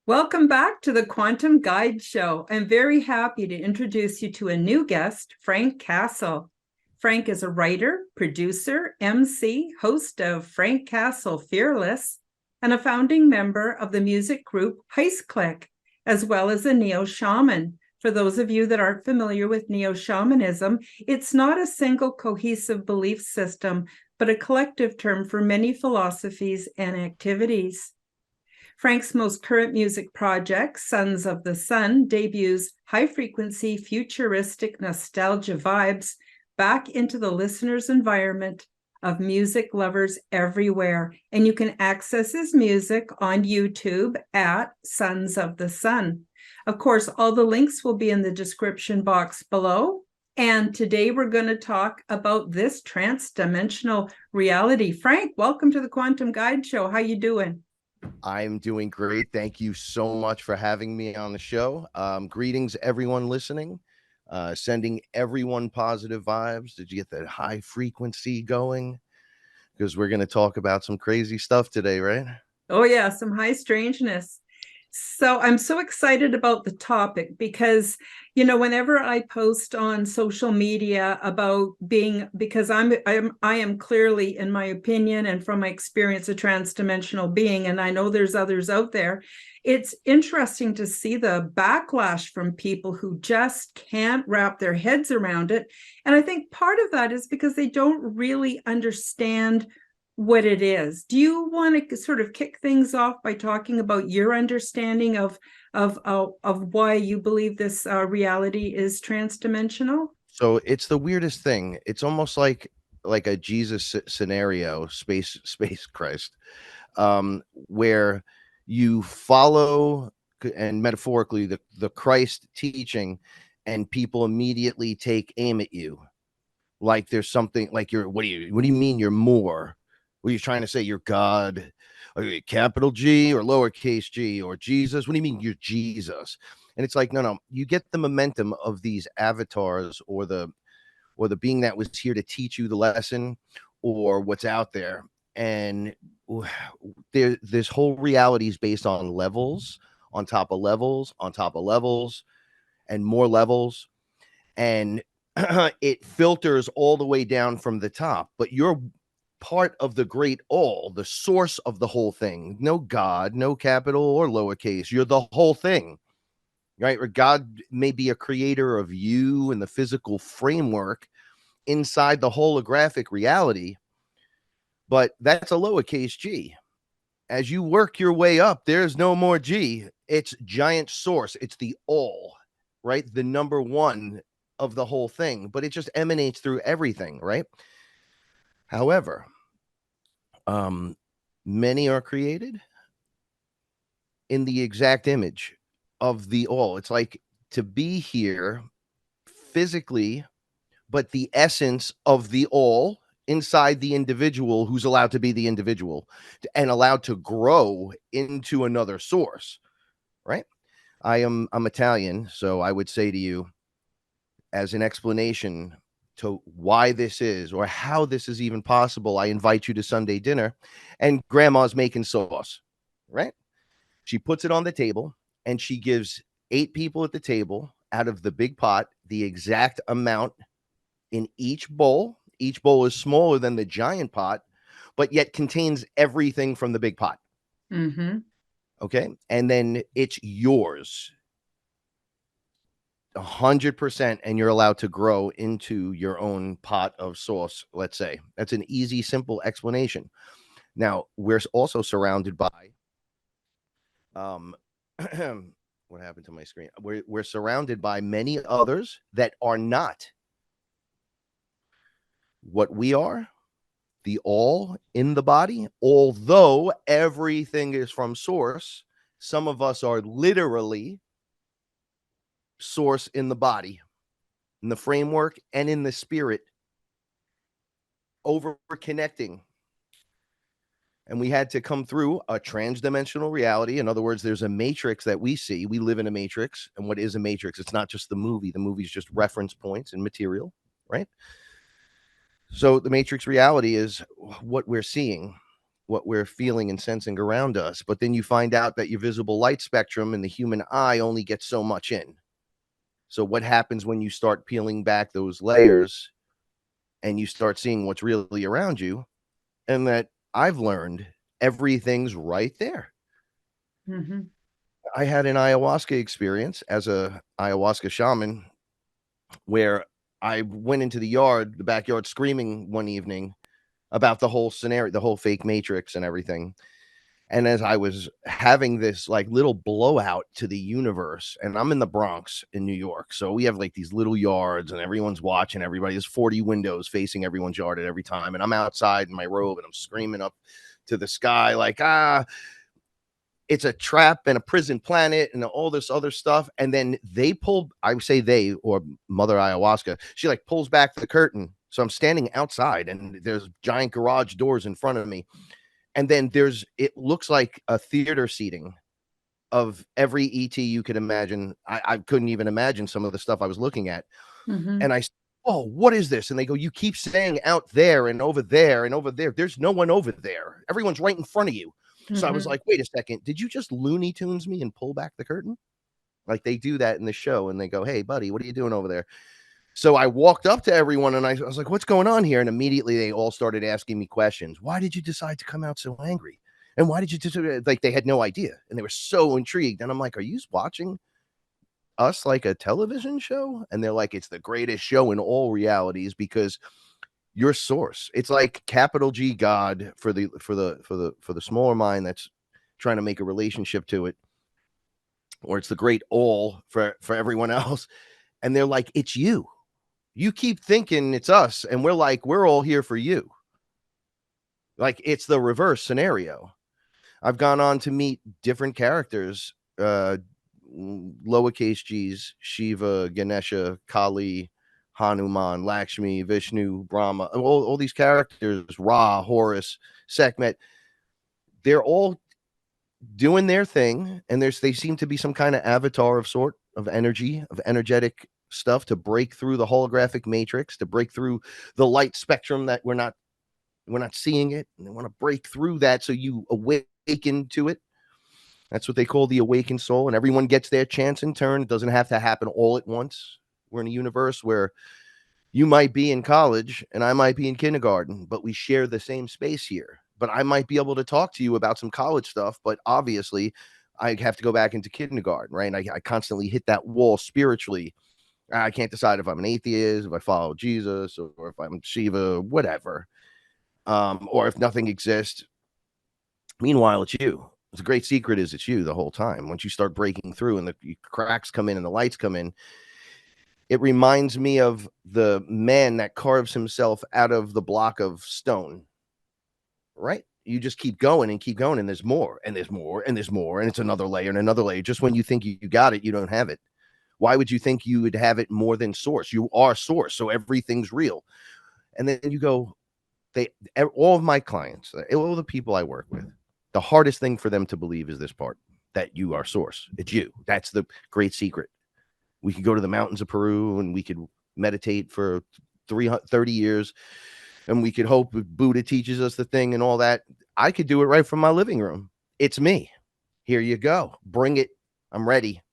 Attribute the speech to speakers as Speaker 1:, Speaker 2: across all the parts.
Speaker 1: Welcome back to the Quantum Guide Show. I'm very happy to introduce you to a new guest, Frank Castle. Frank is a writer, producer, MC, host of Frank Castle Fearless, and a founding member of the music group Heist Click, as well as a neo-shaman. For those of you that aren't familiar with neo-shamanism, it's not a single cohesive belief system, but a collective term for many philosophies and activities. Frank's most current music project, Sons of the Sun, debuts high-frequency, futuristic nostalgia vibes back into the listener's environment of music lovers everywhere. And you can access his music on YouTube at Sons of the Sun. Of course, all the links will be in the description box below. And today we're going to talk about this trans-dimensional reality. Frank, welcome to the Quantum Guide Show. How you doing?
Speaker 2: I'm doing great. Thank you so much for having me on the show. Greetings, everyone listening. Sending everyone positive vibes. Did you get that high frequency going? Because we're going to talk about some crazy stuff today, right?
Speaker 1: Oh, yeah, some high strangeness. So I'm so excited about the topic because, whenever I post on social media about because I am clearly, in my opinion and from my experience, a transdimensional being, and I know there's others out there, it's interesting to see the backlash from people who just can't wrap their heads around it. And I think part of that is because they don't really understand what it is. Do you want to sort of kick things off by talking about your understanding of why you believe this reality is transdimensional?
Speaker 2: So it's the weirdest thing. It's almost like a Jesus scenario, space Christ, where you follow and metaphorically the Christ teaching, and people immediately take aim at you, like there's something like you're. What do you mean you're more? What are you trying to say? You're God? Are you capital G or lowercase g or Jesus? What do you mean you're Jesus? And it's like, no. You get the momentum of these avatars or the being that was here to teach you the lesson or what's out there. And this whole reality is based on levels, on top of levels, on top of levels, and more levels. And it filters all the way down from the top. But you're part of the great all, the source of the whole thing. No God, no capital or lowercase. You're the whole thing, right? Or God may be a creator of you and the physical framework inside the holographic reality, but that's a lowercase g. As you work your way up, there's no more g. It's giant source. It's the all, right? The number one of the whole thing, but it just emanates through everything, right? However, many are created in the exact image of the all. It's like to be here physically, but the essence of the all inside the individual who's allowed to be the individual and allowed to grow into another source, right? I'm Italian, so I would say to you, as an explanation to why this is or how this is even possible, I invite you to Sunday dinner and grandma's making sauce, right? She puts it on the table and she gives 8 people at the table out of the big pot the exact amount in each bowl. Each bowl is smaller than the giant pot, but yet contains everything from the big pot.
Speaker 1: Mm-hmm.
Speaker 2: Okay. And then it's yours 100%, and you're allowed to grow into your own pot of sauce. Let's say that's an easy, simple explanation. Now, we're also surrounded by, what happened to my screen? We're surrounded by many others that are not what we are, the all in the body. Although everything is from source, some of us are literally source in the body, in the framework, and in the spirit, over connecting. And we had to come through a transdimensional reality. In other words, there's a matrix that we see. We live in a matrix. And what is a matrix? It's not just the movie. The movie is just reference points and material, right? So the matrix reality is what we're seeing. what we're feeling and sensing around us. But then you find out that your visible light spectrum and the human eye only gets so much in. So what happens when you start peeling back those layers and you start seeing what's really around you? And that I've learned everything's right there.
Speaker 1: Mm-hmm.
Speaker 2: I had an ayahuasca experience as a ayahuasca shaman where I went into the backyard screaming one evening about the whole scenario, the whole fake matrix and everything. And as I was having this like little blowout to the universe, and I'm in the Bronx in New York. So we have like these little yards and everyone's watching everybody. There's 40 windows facing everyone's yard at every time. And I'm outside in my robe and I'm screaming up to the sky, like, it's a trap and a prison planet and all this other stuff. And then they pulled, I would say they, or Mother Ayahuasca, she like pulls back the curtain. So I'm standing outside and there's giant garage doors in front of me. And then it looks like a theater seating of every ET you could imagine. I couldn't even imagine some of the stuff I was looking at.
Speaker 1: Mm-hmm.
Speaker 2: And I said, oh, what is this? And they go, you keep saying out there and over there and over there. There's no one over there. Everyone's right in front of you. So I was
Speaker 1: Mm-hmm.
Speaker 2: like, wait a second. Did you just Looney Tunes me and pull back the curtain? Like they do that in the show and they go, hey, buddy, what are you doing over there? So I walked up to everyone and I was like, what's going on here? And immediately they all started asking me questions. Why did you decide to come out so angry? And why did you do like they had no idea and they were so intrigued. And I'm like, are you watching us like a television show? And they're like, it's the greatest show in all realities because your source. It's like capital G God for the smaller mind that's trying to make a relationship to it, or it's the great all for everyone else. And they're like, it's you. You keep thinking it's us, and we're like, we're all here for you. Like it's the reverse scenario. I've gone on to meet different characters, lowercase g's, Shiva, Ganesha, Kali, Hanuman, Lakshmi, Vishnu, Brahma, all these characters, Ra, Horus, Sekhmet, they're all doing their thing, and they seem to be some kind of avatar of sort of energy, of energetic stuff to break through the holographic matrix, to break through the light spectrum that we're not seeing it, and they want to break through that so you awaken to it. That's what they call the awakened soul, and everyone gets their chance in turn. It doesn't have to happen all at once. We're in a universe where you might be in college and I might be in kindergarten, but we share the same space here. But I might be able to talk to you about some college stuff, but obviously I have to go back into kindergarten, right? And I constantly hit that wall spiritually. I can't decide if I'm an atheist, if I follow Jesus, or if I'm Shiva, whatever, or if nothing exists. Meanwhile, it's you. The great secret is it's you the whole time. Once you start breaking through and the cracks come in and the lights come in, it reminds me of the man that carves himself out of the block of stone, right? You just keep going and keep going, and there's more, and there's more, and there's more, and it's another layer and another layer. Just when you think you got it, you don't have it. Why would you think you would have it more than source? You are source, so everything's real. And then you go, all of my clients, all the people I work with, the hardest thing for them to believe is this part, that you are source. It's you. That's the great secret. We could go to the mountains of Peru and we could meditate for 30 years and we could hope Buddha teaches us the thing and all that. I could do it right from my living room. It's me. Here you go. Bring it. I'm ready.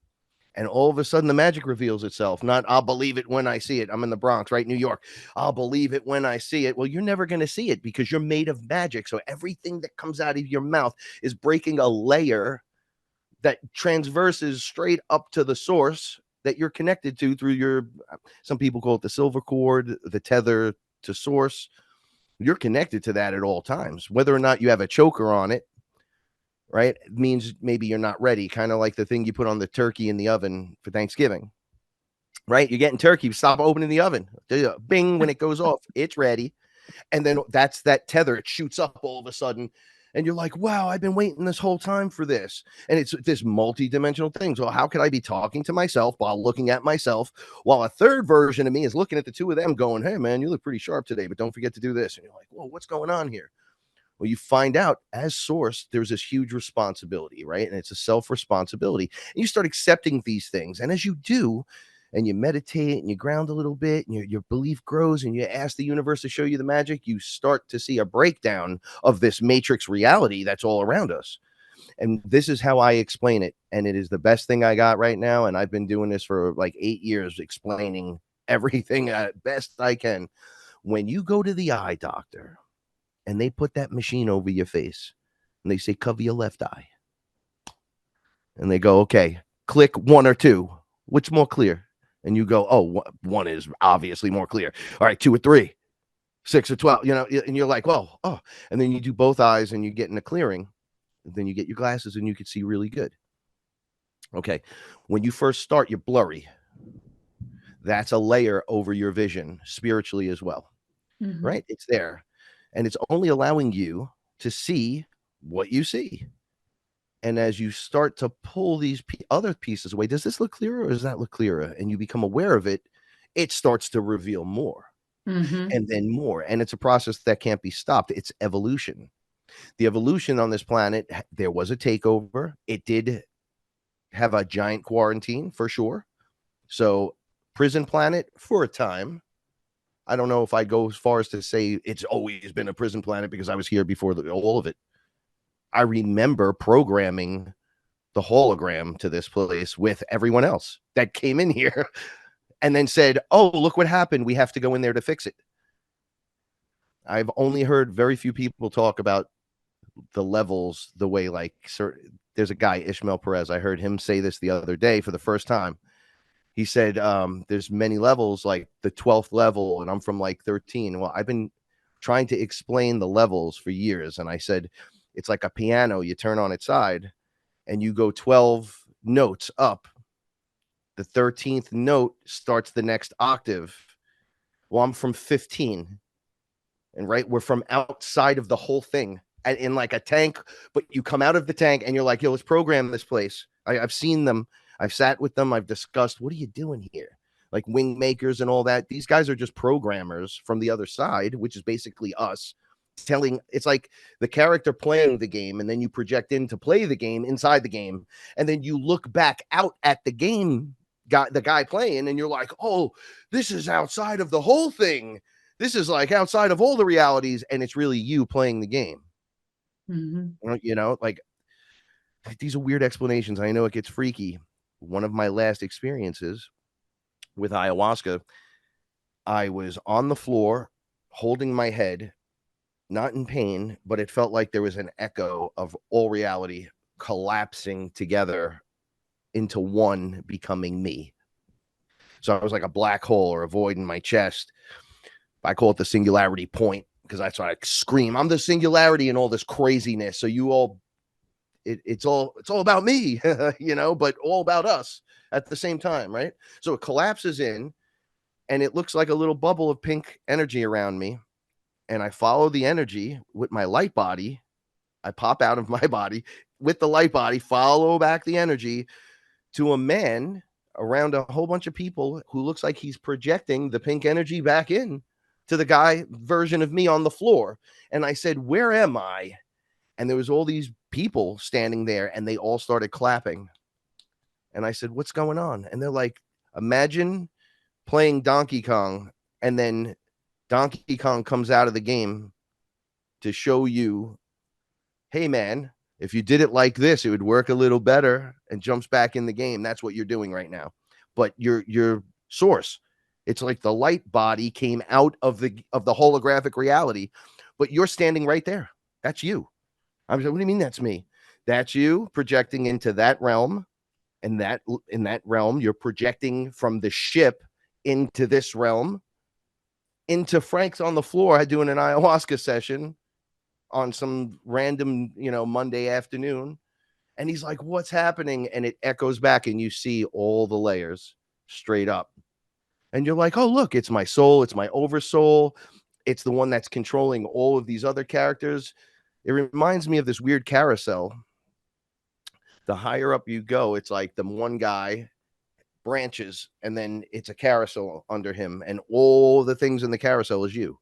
Speaker 2: And all of a sudden the magic reveals itself. Not I'll believe it when I see it. I'm in the Bronx, right? New York. I'll believe it when I see it. Well, you're never going to see it because you're made of magic. So everything that comes out of your mouth is breaking a layer that transverses straight up to the source that you're connected to through your, some people call it the silver cord, the tether to source. You're connected to that at all times. Whether or not you have a choker on it, right, it means maybe you're not ready. Kind of like the thing you put on the turkey in the oven for Thanksgiving, right? You're getting turkey, stop opening the oven. Bing, when it goes off, it's ready. And then that's that tether. It shoots up all of a sudden. And you're like, wow, I've been waiting this whole time for this. And it's this multi-dimensional thing. So how could I be talking to myself while looking at myself while a third version of me is looking at the two of them going, hey, man, you look pretty sharp today, but don't forget to do this. And you're like, whoa, what's going on here? Well, you find out as source, there's this huge responsibility, right? And it's a self-responsibility. And you start accepting these things. And as you do, and you meditate and you ground a little bit and your belief grows and you ask the universe to show you the magic, you start to see a breakdown of this matrix reality that's all around us. And this is how I explain it. And it is the best thing I got right now. And I've been doing this for like 8 years, explaining everything at best I can. When you go to the eye doctor and they put that machine over your face and they say, cover your left eye. And they go, okay, click 1 or 2. Which more clear? And you go, oh, 1 is obviously more clear. All right, 2 or 3, 6 or 12, and you're like, well, oh, and then you do both eyes and you get in a clearing. Then you get your glasses and you can see really good. Okay. When you first start, you're blurry. That's a layer over your vision spiritually as well. Mm-hmm. Right? It's there. And it's only allowing you to see what you see. And as you start to pull these other pieces away, does this look clearer or does that look clearer? And you become aware of it, it starts to reveal more. Mm-hmm. And then more. And it's a process that can't be stopped. It's evolution. The evolution on this planet, there was a takeover. It did have a giant quarantine for sure. So prison planet for a time. I don't know if I go as far as to say it's always been a prison planet because I was here before all of it. I remember programming the hologram to this place with everyone else that came in here and then said, oh, look what happened. We have to go in there to fix it. I've only heard very few people talk about the levels the way, like, there's a guy, Ishmael Perez. I heard him say this the other day for the first time. He said, there's many levels, like the 12th level, and I'm from like 13. Well, I've been trying to explain the levels for years. And I said, it's like a piano. You turn on its side and you go 12 notes up. The 13th note starts the next octave. Well, I'm from 15. And right, we're from outside of the whole thing. And in like a tank, but you come out of the tank and you're like, yo, let's program this place. I've seen them. I've sat with them. I've discussed, what are you doing here? Like wing makers and all that. These guys are just programmers from the other side, which is basically us telling. It's like the character playing the game, and then you project in to play the game inside the game. And then you look back out at the game, the guy playing, and you're like, oh, this is outside of the whole thing. This is like outside of all the realities. And it's really you playing the game. Mm-hmm. Like these are weird explanations. I know it gets freaky. One of my last experiences with ayahuasca, I was on the floor holding my head, not in pain, but it felt like there was an echo of all reality collapsing together into one, becoming me. So I was like a black hole or a void in my chest. I call it the singularity point, because that's why I scream, I'm the singularity and all this craziness. So you all, it's all about me, but all about us at the same time, right? So it collapses in, and it looks like a little bubble of pink energy around me. And I follow the energy with my light body. I pop out of my body with the light body, follow back the energy to a man around a whole bunch of people who looks like he's projecting the pink energy back in to the guy version of me on the floor. And I said, where am I? And there was all these people standing there, and they all started clapping. And I said, what's going on? And they're like, imagine playing Donkey Kong, and then Donkey Kong comes out of the game to show you, hey, man, if you did it like this, it would work a little better, and jumps back in the game. That's what you're doing right now. But your source, it's like the light body came out of the holographic reality, but you're standing right there. That's you. I was like, what do you mean that's me? That's you projecting into that realm, and that in that realm, you're projecting from the ship into this realm, into Frank's on the floor doing an ayahuasca session on some random, Monday afternoon. And he's like, what's happening? And it echoes back, and you see all the layers straight up. And you're like, oh, look, it's my soul. It's my oversoul. It's the one that's controlling all of these other characters. It reminds me of this weird carousel. The higher up you go, it's like the one guy branches, and then it's a carousel under him, and all the things in the carousel is you.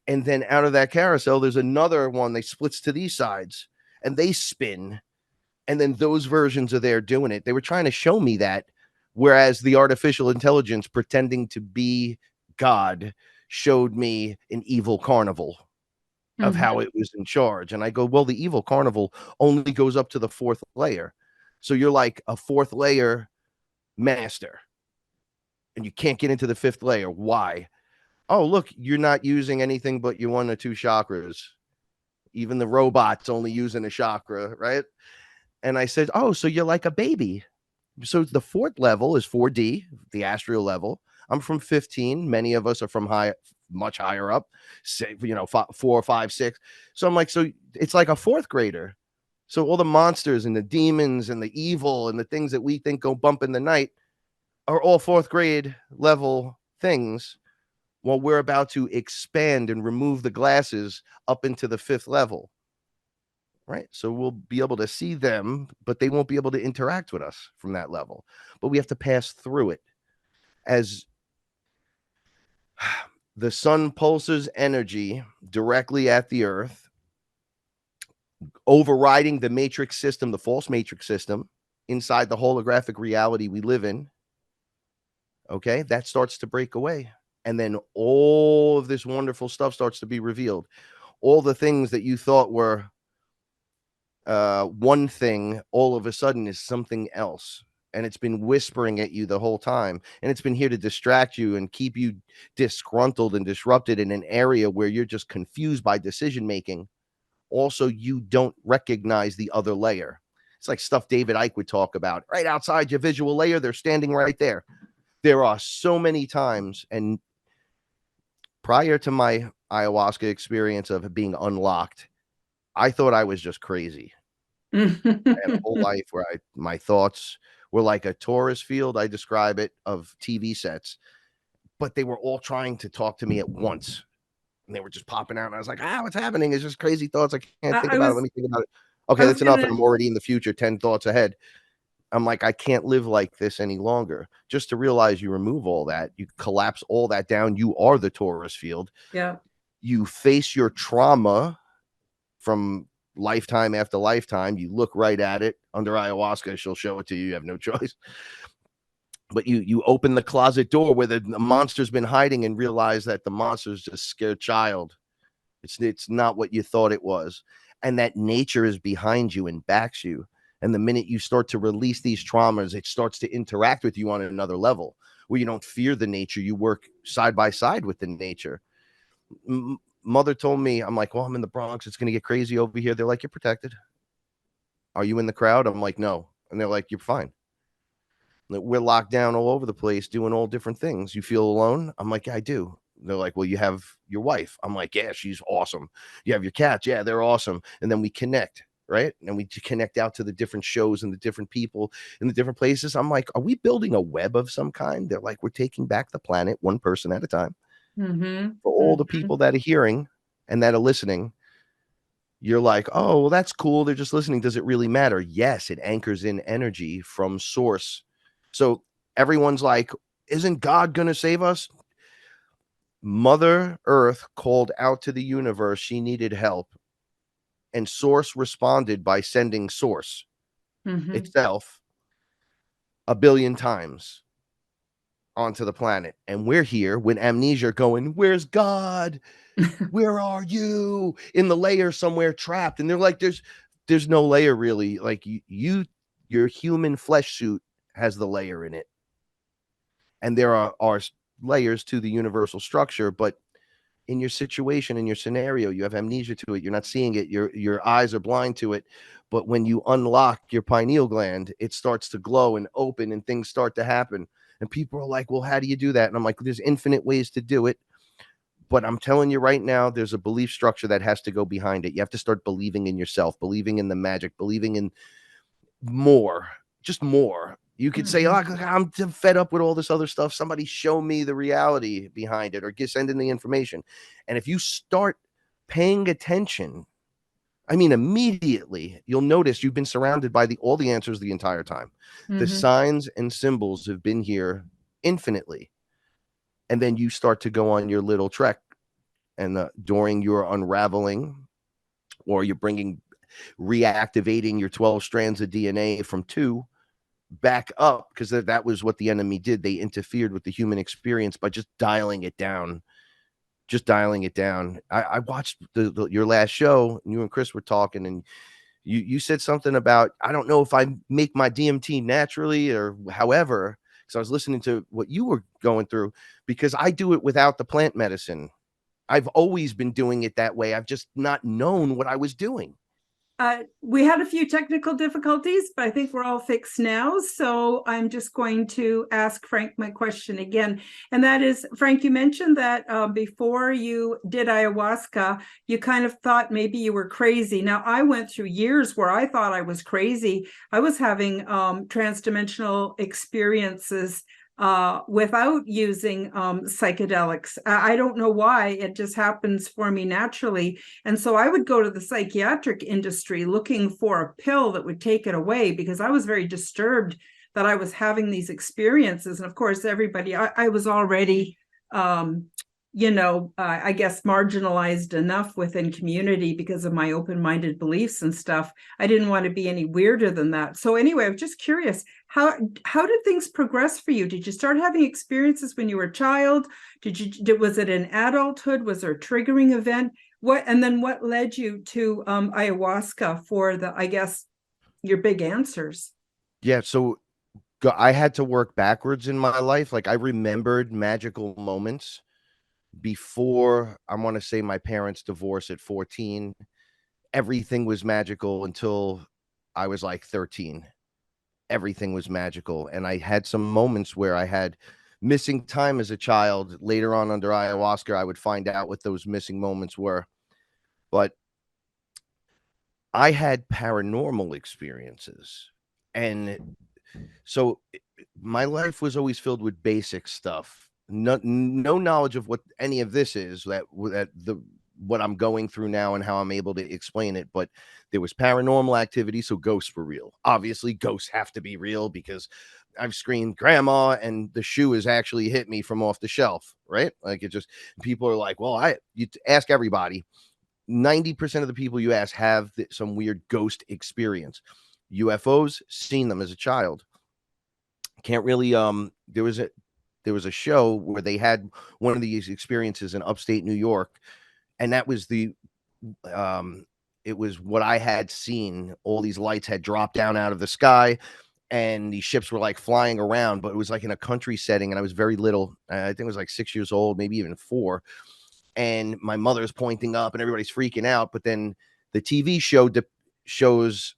Speaker 2: And then out of that carousel, there's another one that splits to these sides, and they spin. And then those versions are there doing it. They were trying to show me that, Whereas the artificial intelligence pretending to be God showed me an evil carnival of
Speaker 1: Mhm.
Speaker 2: how it was in charge. And I go, well, the evil carnival only goes up to the fourth layer. So you're like a fourth layer master and you can't get into the fifth layer. Why? Oh, look, you're not using anything but your one or two chakras. Even the robot's only using a chakra, right? And I said, oh, so you're like a baby. So the fourth level is 4D, the astral level. I'm from 15. Many of us are from much higher up, say, 4, 5, 6. So I'm like, so it's like a fourth grader. So all the monsters and the demons and the evil and the things that we think go bump in the night are all fourth grade level things, while we're about to expand and remove the glasses up into the fifth level. Right. So we'll be able to see them, but they won't be able to interact with us from that level. But we have to pass through it as the sun pulses energy directly at the earth, overriding the matrix system, the false matrix system inside the holographic reality we live in. Okay. That starts to break away. And then all of this wonderful stuff starts to be revealed. All the things that you thought were one thing all of a sudden is something else, and it's been whispering at you the whole time, and it's been here to distract you and keep you disgruntled and disrupted in an area where you're just confused by decision making. Also, you don't recognize the other layer. It's like stuff David Icke would talk about. Right outside your visual layer, they're standing right there. There are so many times, and prior to my ayahuasca experience of being unlocked, I thought I was just crazy. I had a whole life where my thoughts were like a Taurus field, I describe it, of TV sets, but they were all trying to talk to me at once. And they were just popping out. And I was like, what's happening? It's just crazy thoughts. I can't think
Speaker 1: I
Speaker 2: about it.
Speaker 1: was
Speaker 2: Let me think about it.
Speaker 1: I
Speaker 2: Okay,
Speaker 1: was
Speaker 2: that's enough. And
Speaker 1: gonna
Speaker 2: I'm already in the future, 10 thoughts ahead. I'm like, I can't live like this any longer. Just to realize you remove all that, you collapse all that down. You are the Taurus field.
Speaker 1: yeah.
Speaker 2: You face your trauma from lifetime after lifetime. You look right at it under ayahuasca. She'll show it to you. You have no choice. But you open the closet door where the monster's been hiding and realize that the monster's just scared child. It's not what you thought it was. And that nature is behind you and backs you. And the minute you start to release these traumas, it starts to interact with you on another level where you don't fear the nature. You work side by side with the nature. Mother told me, I'm like, well, I'm in the Bronx. It's going to get crazy over here. They're like, you're protected. Are you in the crowd? I'm like, no. And they're like, you're fine. We're locked down all over the place doing all different things. You feel alone? I'm like, yeah, I do. They're like, well, you have your wife. I'm like, yeah, she's awesome. You have your cats. Yeah, they're awesome. And then we connect, right? And we connect out to the different shows and the different people in the different places. I'm like, are we building a web of some kind? They're like, we're taking back the planet one person at a time.
Speaker 1: Mm-hmm.
Speaker 2: For all the
Speaker 1: Mm-hmm.
Speaker 2: people that are hearing and that are listening, you're like, oh, well, that's cool. They're just listening. Does it really matter? Yes, it anchors in energy from source. So everyone's like, isn't God going to save us? Mother Earth called out to the universe. She needed help. And source responded by sending source
Speaker 1: Mm-hmm.
Speaker 2: itself a billion times onto the planet. And we're here with amnesia going, where's God? Where are you? In the layer somewhere trapped. And they're like, there's no layer really. Like your human flesh suit has the layer in it. And there are layers to the universal structure, but in your situation, in your scenario, you have amnesia to it. You're not seeing it. Your eyes are blind to it. But when you unlock your pineal gland, it starts to glow and open and things start to happen. And people are like, well, how do you do that? And I'm like, there's infinite ways to do it. But I'm telling you right now, there's a belief structure that has to go behind it. You have to start believing in yourself, believing in the magic, believing in more, just more. You could say, oh,
Speaker 1: Mm-hmm.
Speaker 2: I'm fed up with all this other stuff. Somebody show me the reality behind it or send in the information. And if you start paying attention, I mean, immediately you'll notice you've been surrounded by all the answers the entire time. The
Speaker 1: Mm-hmm.
Speaker 2: signs and symbols have been here infinitely. And then you start to go on your little trek. And during your unraveling, or you're reactivating your 12 strands of DNA from two, back up, because that was what the enemy did. They interfered with the human experience by just dialing it down. I watched your last show, and you and Chris were talking, and you said something about, I don't know if I make my DMT naturally or however, because I was listening to what you were going through, because I do it without the plant medicine. I've always been doing it that way. I've just not known what I was doing.
Speaker 1: We had a few technical difficulties, but I think we're all fixed now. So I'm just going to ask Frank my question again. And that is, Frank, you mentioned that before you did ayahuasca, you kind of thought maybe you were crazy. Now, I went through years where I thought I was crazy. I was having transdimensional experiences without using psychedelics. I don't know why, it just happens for me naturally. And so I would go to the psychiatric industry looking for a pill that would take it away, because I was very disturbed that I was having these experiences. And of course, everybody, I was already, I guess marginalized enough within community because of my open-minded beliefs and stuff. I didn't want to be any weirder than that. So anyway, I'm just curious, how did things progress for you? Did you start having experiences when you were a child? Was it in adulthood? Was there a triggering event? And then what led you to ayahuasca for I guess, your big answers?
Speaker 2: Yeah, so I had to work backwards in my life. Like, I remembered magical moments before, I want to say, my parents' divorce at 14. Everything was magical until I was like 13. Everything was magical. And I had some moments where I had missing time as a child. Later on, under ayahuasca, I would find out what those missing moments were. But I had paranormal experiences. And so my life was always filled with basic stuff. No knowledge of what any of this is, what I'm going through now and how I'm able to explain it. But there was paranormal activity, so ghosts were real. Obviously, ghosts have to be real, because I've screamed grandma and the shoe has actually hit me from off the shelf, right? Like, it just, people are like, well, you ask everybody, 90% of the people you ask have some weird ghost experience. UFOs, seen them as a child. Can't really there was a show where they had one of these experiences in upstate New York, and that was it was what I had seen. All these lights had dropped down out of the sky, and these ships were like flying around, but it was like in a country setting, and I was very little. I think it was like 6 years old, maybe even 4. And my mother's pointing up and everybody's freaking out. But then the TV show shows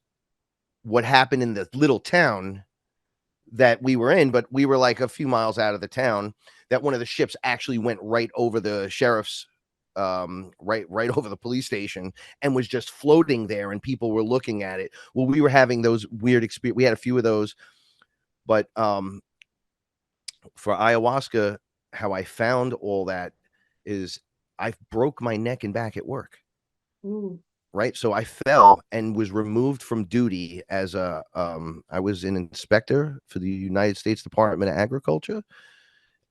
Speaker 2: what happened in the little town that we were in, but we were like a few miles out of the town, that one of the ships actually went right over the sheriff's right over the police station, and was just floating there, and people were looking at it. Well, we were having those weird experiences. We had a few of those. But for ayahuasca, how I found all that is, I broke my neck and back at work.
Speaker 1: Ooh.
Speaker 2: Right. So I fell and was removed from duty as I was an inspector for the United States Department of Agriculture.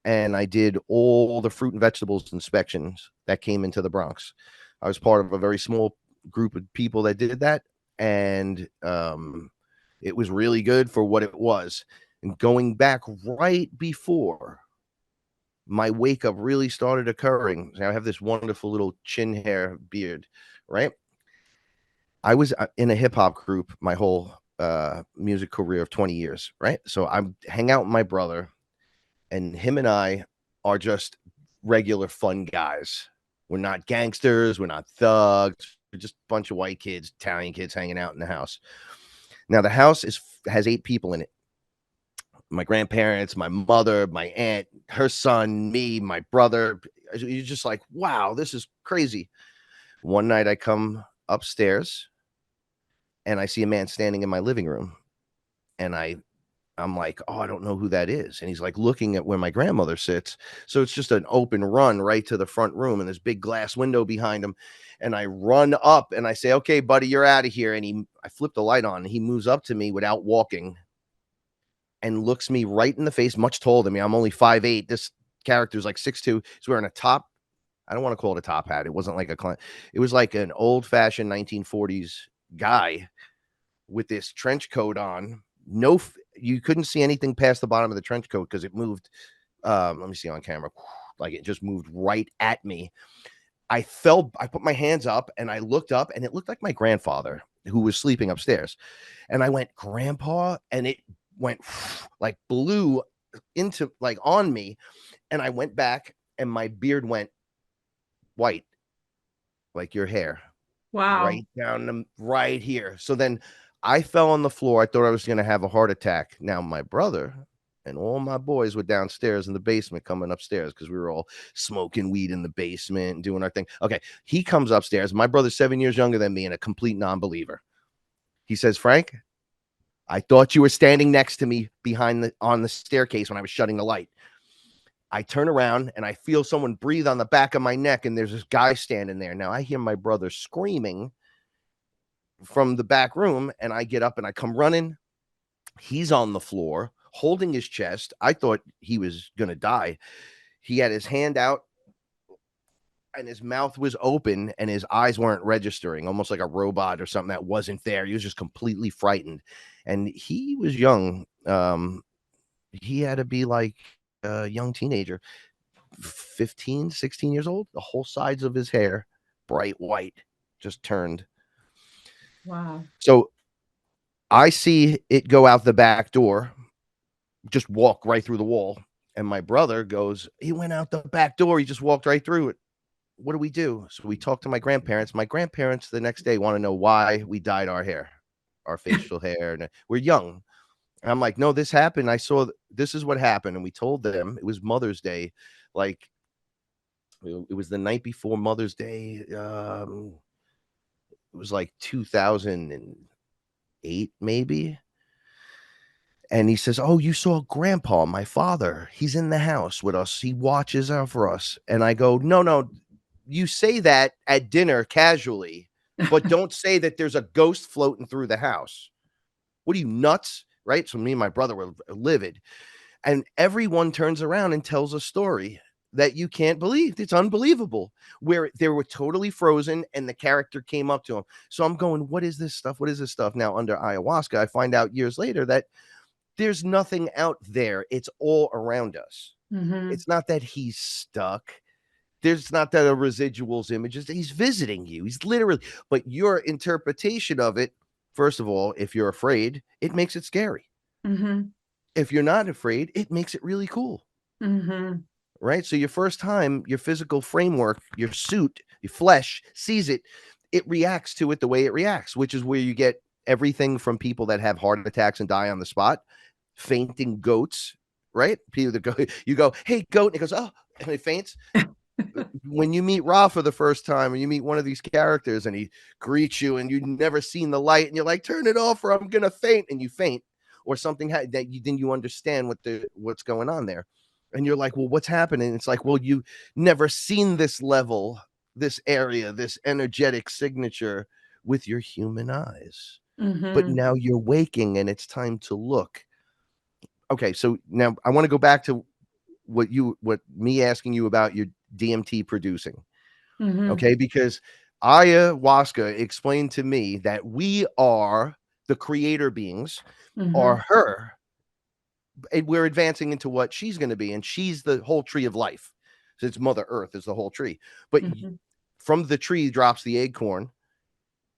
Speaker 2: And I did all the fruit and vegetables inspections that came into the Bronx. I was part of a very small group of people that did that. And it was really good for what it was. And going back right before my wake up really started occurring, I have this wonderful little chin hair beard, right? I was in a hip hop group my whole music career of 20 years, right? So I hang out with my brother, and him and I are just regular fun guys. We're not gangsters, we're not thugs, we're just a bunch of white kids, Italian kids hanging out in the house. Now the house has 8 people in it. My grandparents, my mother, my aunt, her son, me, my brother. You're just like, wow, this is crazy. One night I come upstairs and I see a man standing in my living room, and I'm like, oh, I don't know who that is. And he's like looking at where my grandmother sits. So it's just an open run right to the front room, and there's big glass window behind him. And I run up and I say, okay, buddy, you're out of here. And I flip the light on, and he moves up to me without walking and looks me right in the face, much taller than me. I'm only 5'8". This character's like 6'2". He's wearing a top. I don't want to call it a top hat. It wasn't like it was like an old fashioned 1940s guy with this trench coat on. you couldn't see anything past the bottom of the trench coat because it moved. Let me see on camera. Like it just moved right at me. I put my hands up and I looked up and it looked like my grandfather who was sleeping upstairs. And I went, Grandpa, and it went like blew into like on me. And I went back and my beard went white, like your hair,
Speaker 1: Wow.
Speaker 2: right down right here. So then I fell on the floor. I thought I was going to have a heart attack. Now, my brother and all my boys were downstairs in the basement coming upstairs because we were all smoking weed in the basement and doing our thing. Okay. He comes upstairs. My brother's 7 years younger than me and a complete non-believer. He says, Frank, I thought you were standing next to me on the staircase when I was shutting the light. I turn around and I feel someone breathe on the back of my neck, and there's this guy standing there. Now I hear my brother screaming from the back room, and I get up and I come running. He's on the floor holding his chest. I thought he was going to die. He had his hand out and his mouth was open and his eyes weren't registering, almost like a robot or something that wasn't there. He was just completely frightened. And he was young. He had to be like a young teenager, 15, 16 years old. The whole sides of his hair, bright white, just turned.
Speaker 1: Wow.
Speaker 2: So I see it go out the back door, just walk right through the wall. And my brother goes, he went out the back door. He just walked right through it. What do we do? So we talked to my grandparents. My grandparents the next day want to know why we dyed our hair, our facial hair. And we're young. And I'm like, no, this happened. I saw this is what happened. And we told them it was Mother's Day. Like it was the night before Mother's Day. It was like 2008, maybe. And he says, oh, you saw Grandpa, my father. He's in the house with us. He watches out for us. And I go, no, you say that at dinner casually, but don't say that there's a ghost floating through the house. What are you, nuts? Right? So me and my brother were livid. And everyone turns around and tells a story that you can't believe. It's unbelievable. Where they were totally frozen and the character came up to him. So I'm going, what is this stuff? What is this stuff? Now, under ayahuasca, I find out years later that there's nothing out there. It's all around us.
Speaker 1: Mm-hmm.
Speaker 2: It's not that he's stuck. There's not that a residuals images. He's visiting you. He's literally, but your interpretation of it, first of all, if you're afraid, it makes it scary.
Speaker 1: Mm-hmm.
Speaker 2: If you're not afraid, it makes it really cool.
Speaker 1: Mm-hmm.
Speaker 2: Right. So your first time, your physical framework, your suit, your flesh sees it, it reacts to it the way it reacts, which is where you get everything from people that have heart attacks and die on the spot, fainting goats, right? People that go, you go, hey, goat, and it goes, oh, and it faints. When you meet Ra for the first time, or you meet one of these characters and he greets you and you've never seen the light and you're like, turn it off or I'm going to faint, and you faint, or something that then you understand what's going on there. And you're like, well, what's happening? It's like, well, you never seen this level, this area, this energetic signature with your human eyes. But
Speaker 1: Mm-hmm.
Speaker 2: now you're waking and it's time to look. Okay, so now I want to go back to what me asking you about your DMT producing.
Speaker 1: Mm-hmm.
Speaker 2: Okay, because ayahuasca explained to me that we are the creator beings,
Speaker 1: Mm-hmm.
Speaker 2: or her, and we're advancing into what she's going to be, and she's the whole tree of life. So it's Mother Earth is the whole tree, but
Speaker 1: Mm-hmm.
Speaker 2: from the tree drops the acorn,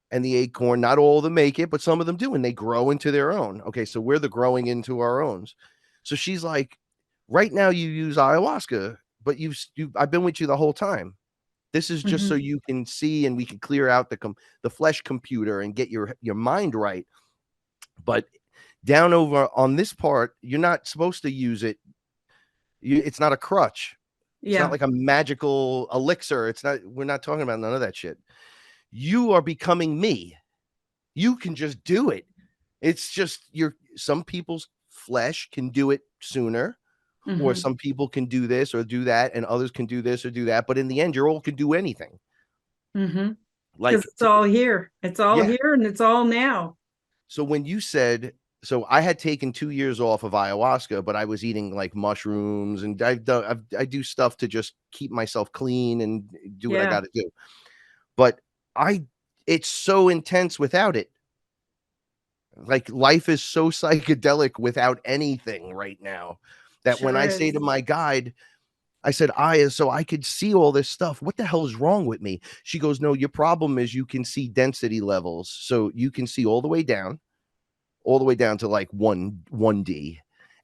Speaker 2: and the acorn, not all of them make it, but some of them do, and they grow into their own. Okay, so we're the growing into our own. So she's like, right now you use ayahuasca, but I've been with you the whole time. This is just so
Speaker 1: Mm-hmm.
Speaker 2: you can see and we can clear out the flesh computer and get your mind right. But down over on this part, you're not supposed to use it. It's not a crutch. It's not
Speaker 1: Yeah.
Speaker 2: like a magical elixir. It's not. We're not talking about none of that shit. You are becoming me. You can just do it. It's just some people's flesh can do it sooner, or
Speaker 1: Mm-hmm.
Speaker 2: some people can do this or do that, and others can do this or do that. But in the end, you're all can do anything.
Speaker 1: Mm-hmm. Because
Speaker 2: Like,
Speaker 1: it's all here. It's all
Speaker 2: yeah.
Speaker 1: here and it's all now.
Speaker 2: So when you said, so I had taken 2 years off of ayahuasca, but I was eating like mushrooms and I do stuff to just keep myself clean and do what I
Speaker 1: Yeah.
Speaker 2: got to do. But it's so intense without it. Like life is so psychedelic without anything right now that when
Speaker 1: Sure
Speaker 2: I say
Speaker 1: is.
Speaker 2: to my guide, I said, Aya, so I could see all this stuff. What the hell is wrong with me? She goes, no, your problem is you can see density levels. So you can see all the way down to like 1D.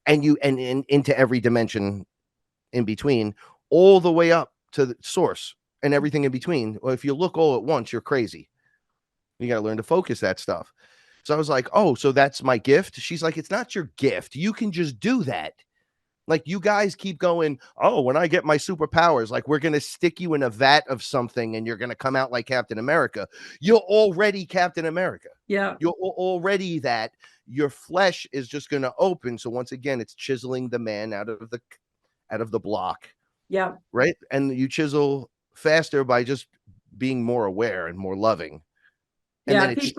Speaker 2: And and into every dimension in between, all the way up to the source and everything in between. Well, if you look all at once, you're crazy. You got to learn to focus that stuff. So I was like, oh, so that's my gift. She's like, it's not your gift. You can just do that. Like you guys keep going, oh, when I get my superpowers, like we're going to stick you in a vat of something and you're going to come out like Captain America. You're already Captain America.
Speaker 1: Yeah.
Speaker 2: You're already that. Your flesh is just going to open. So once again, it's chiseling the man out of the block.
Speaker 1: Yeah.
Speaker 2: Right. And you chisel faster by just being more aware and more loving. And
Speaker 1: Yeah.
Speaker 2: then it's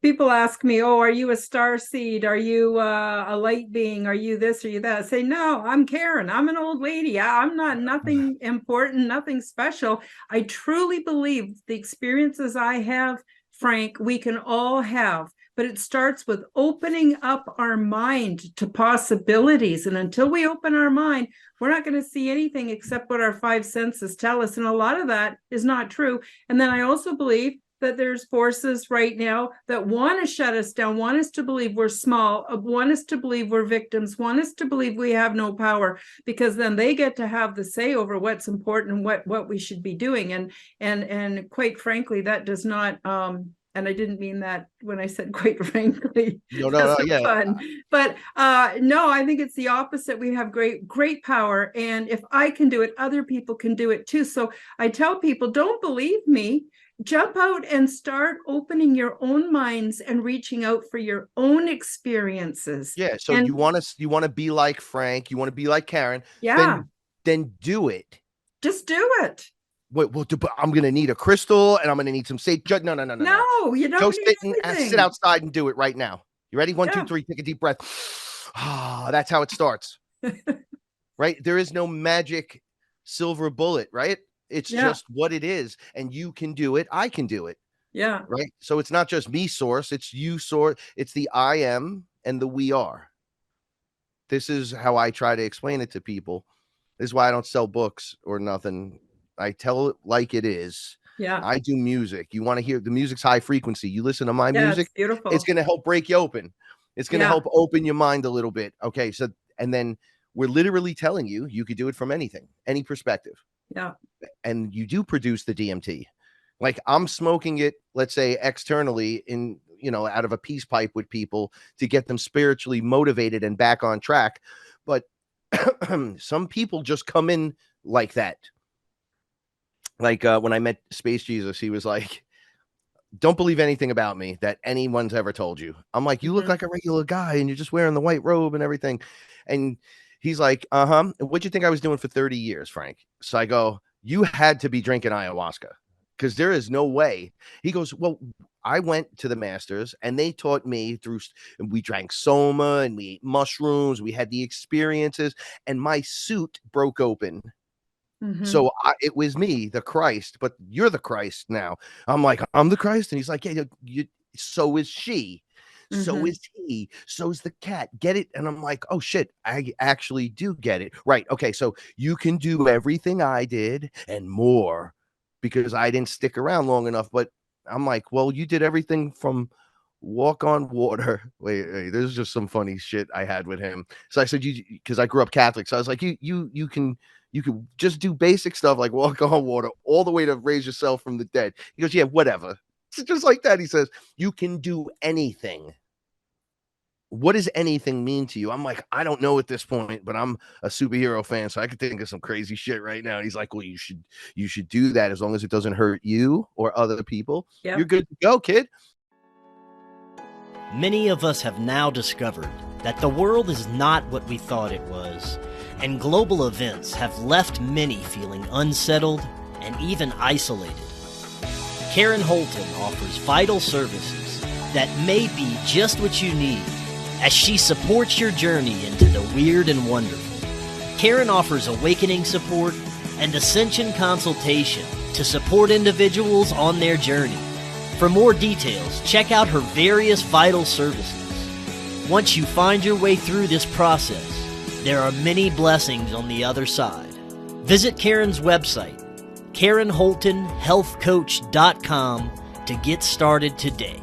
Speaker 1: People ask me, oh, are you a star seed? Are you a light being? Are you this? Are you that? I say, no, I'm Karen. I'm an old lady. I'm not nothing important, nothing special. I truly believe the experiences I have, Frank, we can all have. But it starts with opening up our mind to possibilities. And until we open our mind, we're not going to see anything except what our five senses tell us. And a lot of that is not true. And then I also believe that there's forces right now that want to shut us down, want us to believe we're small, want us to believe we're victims, want us to believe we have no power, because then they get to have the say over what's important and what we should be doing. And quite frankly, that does not and I didn't mean that when I said quite frankly.
Speaker 2: no, yeah.
Speaker 1: Fun. But no, I think it's the opposite. We have great power. And if I can do it, other people can do it too. So I tell people, don't believe me. Jump out and start opening your own minds and reaching out for your own experiences.
Speaker 2: Yeah. So
Speaker 1: and
Speaker 2: you want to be like Frank, you want to be like Karen.
Speaker 1: yeah,
Speaker 2: Then do it.
Speaker 1: just do it.
Speaker 2: Wait, well, I'm gonna need a crystal and I'm gonna need some sage. No.
Speaker 1: No, you don't
Speaker 2: Go
Speaker 1: need
Speaker 2: sit and
Speaker 1: anything.
Speaker 2: sit outside and do it right now. You ready? One,
Speaker 1: Yeah.
Speaker 2: 2, 3. Take a deep breath. Ah, that's how it starts. Right? There is no magic silver bullet, right? It's just what it is, and you can do it. I can do it.
Speaker 1: Yeah.
Speaker 2: Right? So it's not just me source, it's you source, it's the I am and the we are. This is how I try to explain it to people. This is why I don't sell books or nothing. I tell it like it is.
Speaker 1: Yeah.
Speaker 2: I do music. You want to hear the music's high frequency. You listen to my music,
Speaker 1: it's beautiful.
Speaker 2: it's going to help break you open. It's going to help open your mind a little bit. Okay. So, and then we're literally telling you, you could do it from anything, any perspective.
Speaker 1: Yeah.
Speaker 2: And you do produce the DMT. Like I'm smoking it, let's say externally in, out of a peace pipe with people to get them spiritually motivated and back on track. But some people just come in like that. Like when I met Space Jesus, he was like, don't believe anything about me that anyone's ever told you. I'm like, you look like a regular guy and you're just wearing the white robe and everything. And he's like, what'd you think I was doing for 30 years, Frank? So I go, you had to be drinking ayahuasca because there is no way. He goes, well, I went to the masters and they taught me and we drank soma and we ate mushrooms. We had the experiences and my suit broke open. So it was me, the Christ, but you're the Christ now. I'm like, I'm the Christ. And he's like, yeah, so is she. So is he. So is the cat. Get it? And I'm like, oh, shit, I actually do get it. Right. Okay. So you can do everything I did and more because I didn't stick around long enough. But I'm like, well, you did everything from walk on water. Wait, there's just some funny shit I had with him. So I said, because I grew up Catholic. So I was like, you can just do basic stuff like walk on water all the way to raise yourself from the dead. He goes, yeah, whatever. It's just like that. He says, you can do anything. What does anything mean to you? I'm like, I don't know at this point, but I'm a superhero fan, so I could think of some crazy shit right now. And he's like, well, you should do that as long as it doesn't hurt you or other people. Yep. You're good to go, kid.
Speaker 3: Many of us have now discovered that the world is not what we thought it was, and global events have left many feeling unsettled and even isolated. Karen Holton offers vital services that may be just what you need as she supports your journey into the weird and wonderful. Karen offers awakening support and ascension consultation to support individuals on their journey. For more details, check out her various vital services. Once you find your way through this process, there are many blessings on the other side. Visit Karen's website, KarenHoltonHealthCoach.com, to get started today.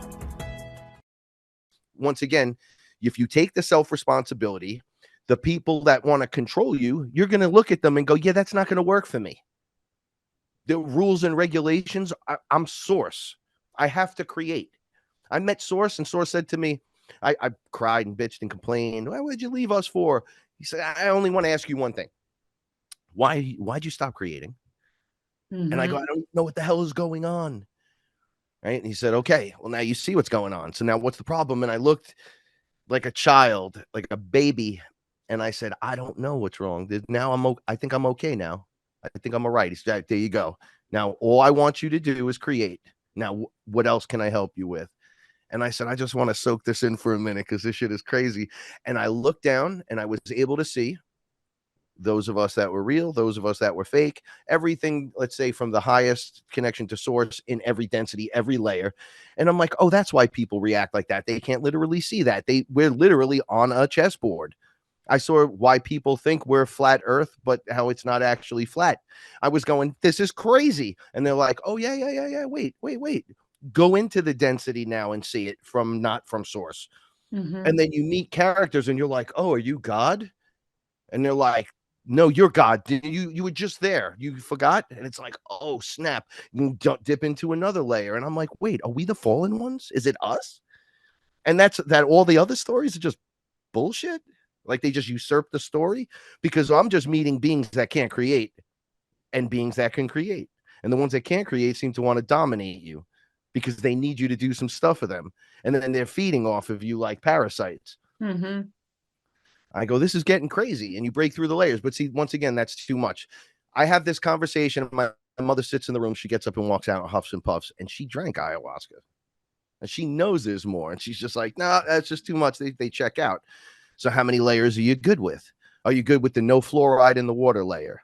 Speaker 2: Once again, if you take the self-responsibility, the people that want to control you, you're going to look at them and go, yeah, that's not going to work for me. The rules and regulations, I'm Source. I have to create. I met Source, and Source said to me, I cried and bitched and complained. Why would you leave us for? He said, I only want to ask you one thing. Why'd you stop creating?
Speaker 1: Mm-hmm.
Speaker 2: And I go, I don't know what the hell is going on. Right. And he said, okay, well, now you see what's going on. So now what's the problem? And I looked like a child, like a baby. And I said, I don't know what's wrong. Now I think I'm okay now. I think I'm all right. He said, there you go. Now, all I want you to do is create. Now, what else can I help you with? And I said, I just want to soak this in for a minute because this shit is crazy. And I looked down and I was able to see those of us that were real, those of us that were fake, everything, let's say from the highest connection to Source in every density, every layer. And I'm like, oh, that's why people react like that. They can't literally see that. We're literally on a chessboard. I saw why people think we're flat earth, but how it's not actually flat. I was going, this is crazy. And they're like, oh, yeah. Wait. Go into the density now and see it not from Source.
Speaker 1: Mm-hmm.
Speaker 2: And then you meet characters and you're like, oh, are you God? And they're like, no, you're God. You were just there. You forgot. And it's like, oh, snap. You don't dip into another layer. And I'm like, wait, are we the fallen ones? Is it us? And that's all the other stories are just bullshit. Like they just usurp the story because I'm just meeting beings that can't create and beings that can create. And the ones that can't create seem to want to dominate you because they need you to do some stuff for them. And then they're feeding off of you like parasites.
Speaker 1: Mm-hmm.
Speaker 2: I go, this is getting crazy. And you break through the layers. But see, once again, that's too much. I have this conversation. My mother sits in the room. She gets up and walks out and huffs and puffs. And she drank ayahuasca. And she knows there's more. And she's just like, no, that's just too much. They check out. So how many layers are you good with? Are you good with the no fluoride in the water layer?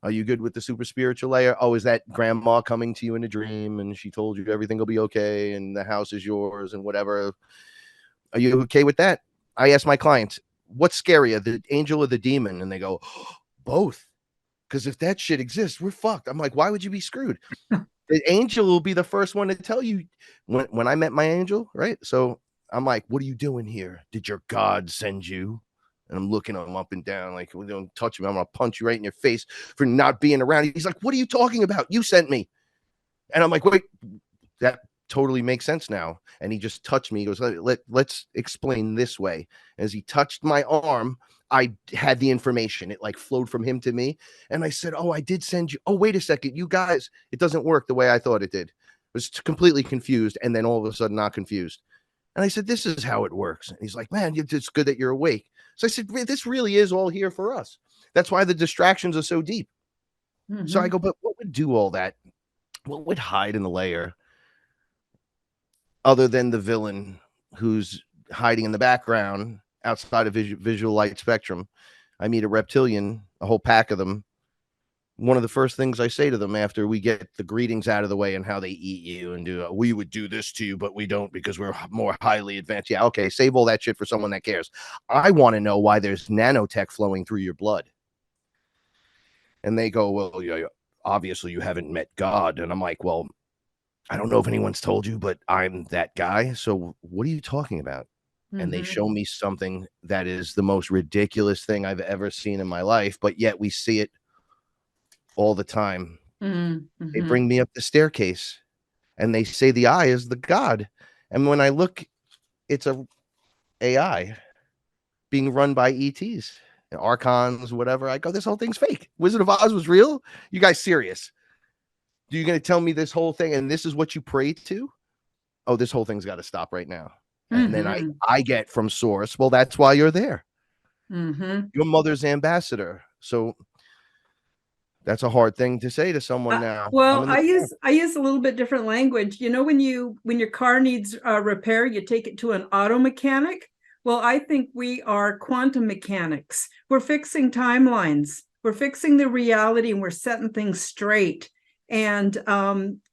Speaker 2: Are you good with the super spiritual layer? Oh, is that grandma coming to you in a dream and she told you everything will be okay and the house is yours and whatever? Are you okay with that? I ask my clients, what's scarier, the angel or the demon? And they go, oh, both. Because if that shit exists, we're fucked. I'm like, why would you be screwed? The angel will be the first one to tell you. When I met my angel, right? So I'm like, what are you doing here? Did your God send you? And I'm looking at him up and down, like, well, don't touch me. I'm going to punch you right in your face for not being around. He's like, what are you talking about? You sent me. And I'm like, wait, that totally makes sense now. And he just touched me. He goes, let's explain this way. As he touched my arm, I had the information. It like flowed from him to me. And I said, oh, I did send you. Oh, wait a second. You guys, it doesn't work the way I thought it did. I was completely confused. And then all of a sudden not confused. And I said, this is how it works. And he's like, man, it's good that you're awake. So I said, this really is all here for us. That's why the distractions are so deep. Mm-hmm. So I go, but what would do all that? What would hide in the layer other than the villain who's hiding in the background outside of visual light spectrum? I meet a reptilian, a whole pack of them. One of the first things I say to them after we get the greetings out of the way and how they eat you and do, we would do this to you, but we don't because we're more highly advanced. Yeah, okay, save all that shit for someone that cares. I want to know why there's nanotech flowing through your blood. And they go, well, yeah, obviously you haven't met God. And I'm like, well, I don't know if anyone's told you, but I'm that guy. So what are you talking about? Mm-hmm. And they show me something that is the most ridiculous thing I've ever seen in my life, but yet we see it all the time. Mm-hmm. They bring me up the staircase and they say the eye is the God. And when I look, it's a AI being run by ETs, Archons, whatever. I go, this whole thing's fake. Wizard of Oz was real. You guys serious? You're going to tell me this whole thing and this is what you pray to? Oh, this whole thing's got to stop right now. Mm-hmm. And then I get from Source, well, that's why you're there. Mm-hmm. Your mother's ambassador. So that's a hard thing to say to someone now.
Speaker 1: Well, I use a little bit different language. You know, when your car needs repair, you take it to an auto mechanic. Well, I think we are quantum mechanics. We're fixing timelines. We're fixing the reality and we're setting things straight. And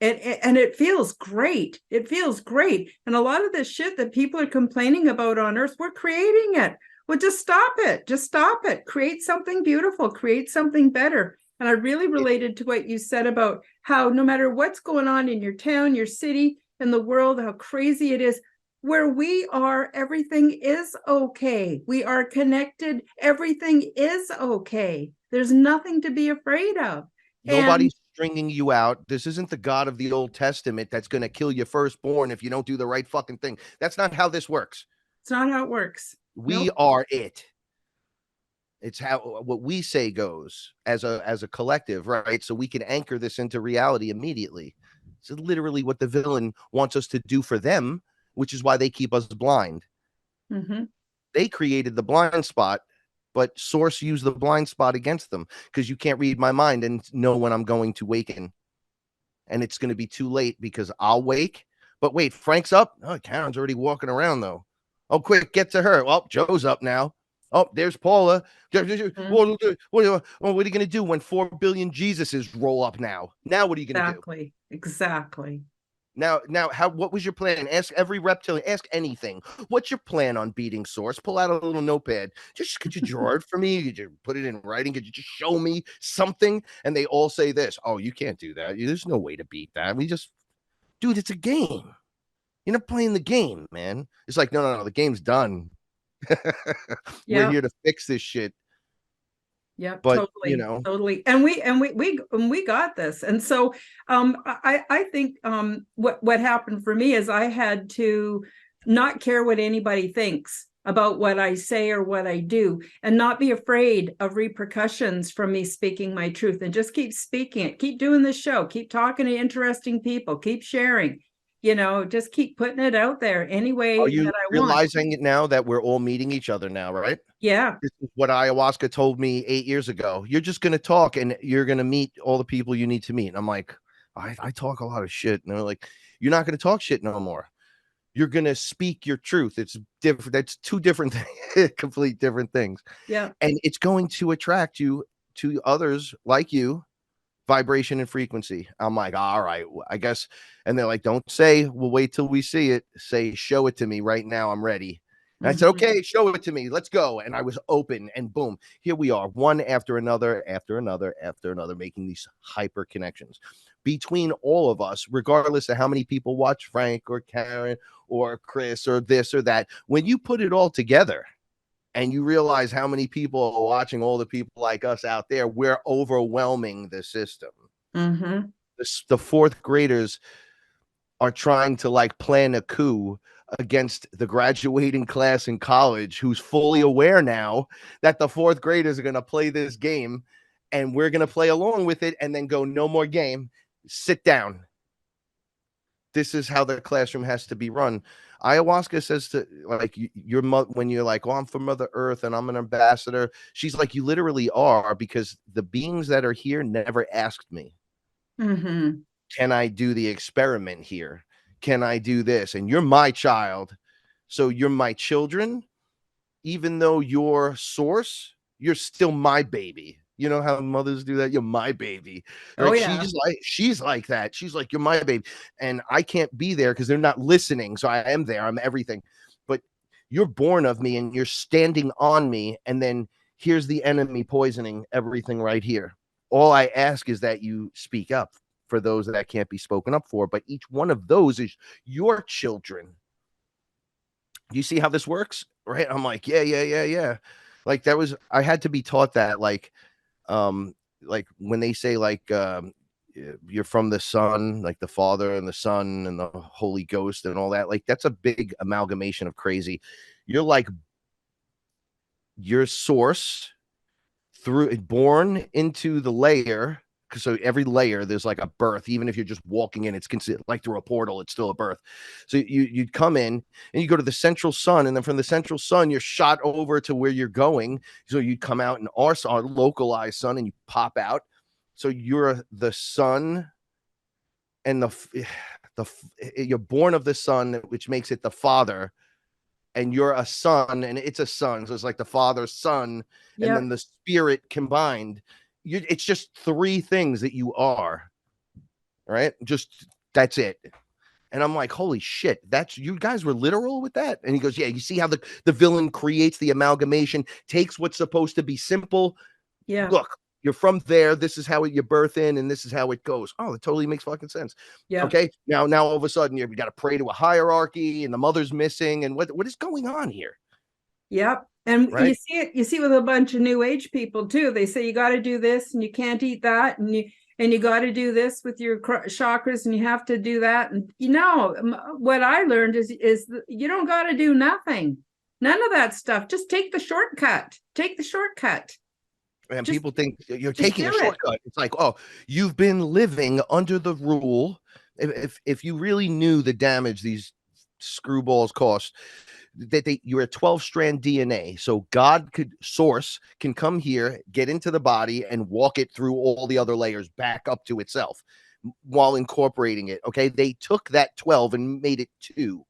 Speaker 1: it feels great. It feels great. And a lot of the shit that people are complaining about on earth, we're creating it. Well, just stop it. Just stop it. Create something beautiful. Create something better. And I really related to what you said about how no matter what's going on in your town, your city, and the world, how crazy it is, where we are, everything is okay. We are connected. Everything is okay. There's nothing to be afraid of.
Speaker 2: Nobody's stringing you out. This isn't the God of the Old Testament that's going to kill your firstborn if you don't do the right fucking thing. That's not how this works.
Speaker 1: It's not how it works.
Speaker 2: We are it. It's how what we say goes as a collective, right? So we can anchor this into reality immediately. It's literally what the villain wants us to do for them, which is why they keep us blind.
Speaker 1: Mm-hmm.
Speaker 2: They created the blind spot, but Source used the blind spot against them because you can't read my mind and know when I'm going to waken. And it's going to be too late because I'll wake. But wait, Frank's up? Oh, Karen's already walking around, though. Oh, quick, get to her. Well, Joe's up now. Oh, there's Paula.
Speaker 1: Mm-hmm.
Speaker 2: What are you going to do when 4 billion Jesuses roll up now? Now what are you going to do?
Speaker 1: Exactly.
Speaker 2: Now, what was your plan? Ask every reptilian, ask anything. What's your plan on beating Source? Pull out a little notepad. Could you draw it for me? Could you put it in writing? Could you just show me something? And they all say this. Oh, you can't do that. There's no way to beat that. Dude, it's a game. You're not playing the game, man. It's like, no, the game's done. We're here to fix this shit.
Speaker 1: Yeah,
Speaker 2: but
Speaker 1: totally, totally. And we got this. And so I think what happened for me is I had to not care what anybody thinks about what I say or what I do, and not be afraid of repercussions from me speaking my truth, and just keep speaking it, keep doing the show, keep talking to interesting people, keep sharing, just keep putting it out there any way
Speaker 2: Are you
Speaker 1: that I
Speaker 2: realizing it now that we're all meeting each other now, right?
Speaker 1: Yeah.
Speaker 2: This is what ayahuasca told me 8 years ago. You're just going to talk and you're going to meet all the people you need to meet. And I'm like, I talk a lot of shit. And they're like, you're not going to talk shit no more. You're going to speak your truth. It's different. That's two different, complete different things.
Speaker 1: Yeah.
Speaker 2: And it's going to attract you to others like you, vibration and frequency. I'm like, all right, I guess. And they're like, don't say, we'll wait till we see it. Say, show it to me right now. I'm ready. And I said, okay, show it to me. Let's go. And I was open, and boom, here we are, one after another, making these hyper connections between all of us, regardless of how many people watch Frank or Karen or Chris or this or that. When you put it all together and you realize how many people are watching, all the people like us out there, we're overwhelming the system. The fourth graders are trying to plan a coup against the graduating class in college, who's fully aware now that the fourth graders are going to play this game, and we're going to play along with it and then go, no more game, sit down. This is how the classroom has to be run. Ayahuasca says to your mother, when you're like, oh, I'm from Mother Earth and I'm an ambassador. She's like, you literally are, because the beings that are here never asked me. Can I do the experiment here? Can I do this? And you're my child. So you're my children. Even though you're Source, you're still my baby. You know how mothers do that? You're my baby. Right? Oh, yeah. She's like that. She's like, you're my baby. And I can't be there because they're not listening. So I am there. I'm everything. But you're born of me and you're standing on me. And then here's the enemy poisoning everything right here. All I ask is that you speak up for those that can't be spoken up for. But each one of those is your children. You see how this works? Right? I'm like, yeah. Like I had to be taught that, like when they say you're from the sun, like the Father and the Son and the Holy Ghost and all that, like that's a big amalgamation of crazy. You're like your Source born into the layer. So every layer, there's like a birth. Even if you're just walking in, it's considered like through a portal, it's still a birth. So you'd come in and you go to the central sun, and then from the central sun, you're shot over to where you're going. So you'd come out in our localized sun, and you pop out. So you're the sun, and you're born of the sun, which makes it the Father, and you're a son, and it's a son. So it's like the Father, Son, and then the Spirit combined. It's just three things that you are. right? Just that's it. And I'm like, holy shit, that's you guys were literal with that? And he goes, yeah, you see how the villain creates the amalgamation, takes what's supposed to be simple.
Speaker 1: Yeah.
Speaker 2: Look, you're from there. This is how you birth in, and this is how it goes. Oh, it totally makes fucking sense.
Speaker 1: Yeah.
Speaker 2: Okay. Now all of a sudden you got to pray to a hierarchy, and the mother's missing, and what is going on here?
Speaker 1: Yep. And
Speaker 2: Right?
Speaker 1: you see with a bunch of new age people too. They say you got to do this and you can't eat that, and you got to do this with your chakras, and you have to do that. And what I learned is you don't got to do nothing. None of that stuff. Just take the shortcut. Take the shortcut.
Speaker 2: And
Speaker 1: Just-
Speaker 2: people think you're
Speaker 1: just
Speaker 2: taking a
Speaker 1: do it.
Speaker 2: shortcut. It's like, oh, you've been living under the rule. If you really knew the damage these screwballs cost, that you're a 12-strand DNA. So source can come here, get into the body, and walk it through all the other layers back up to itself while incorporating it. Okay. They took that 12 and made it 2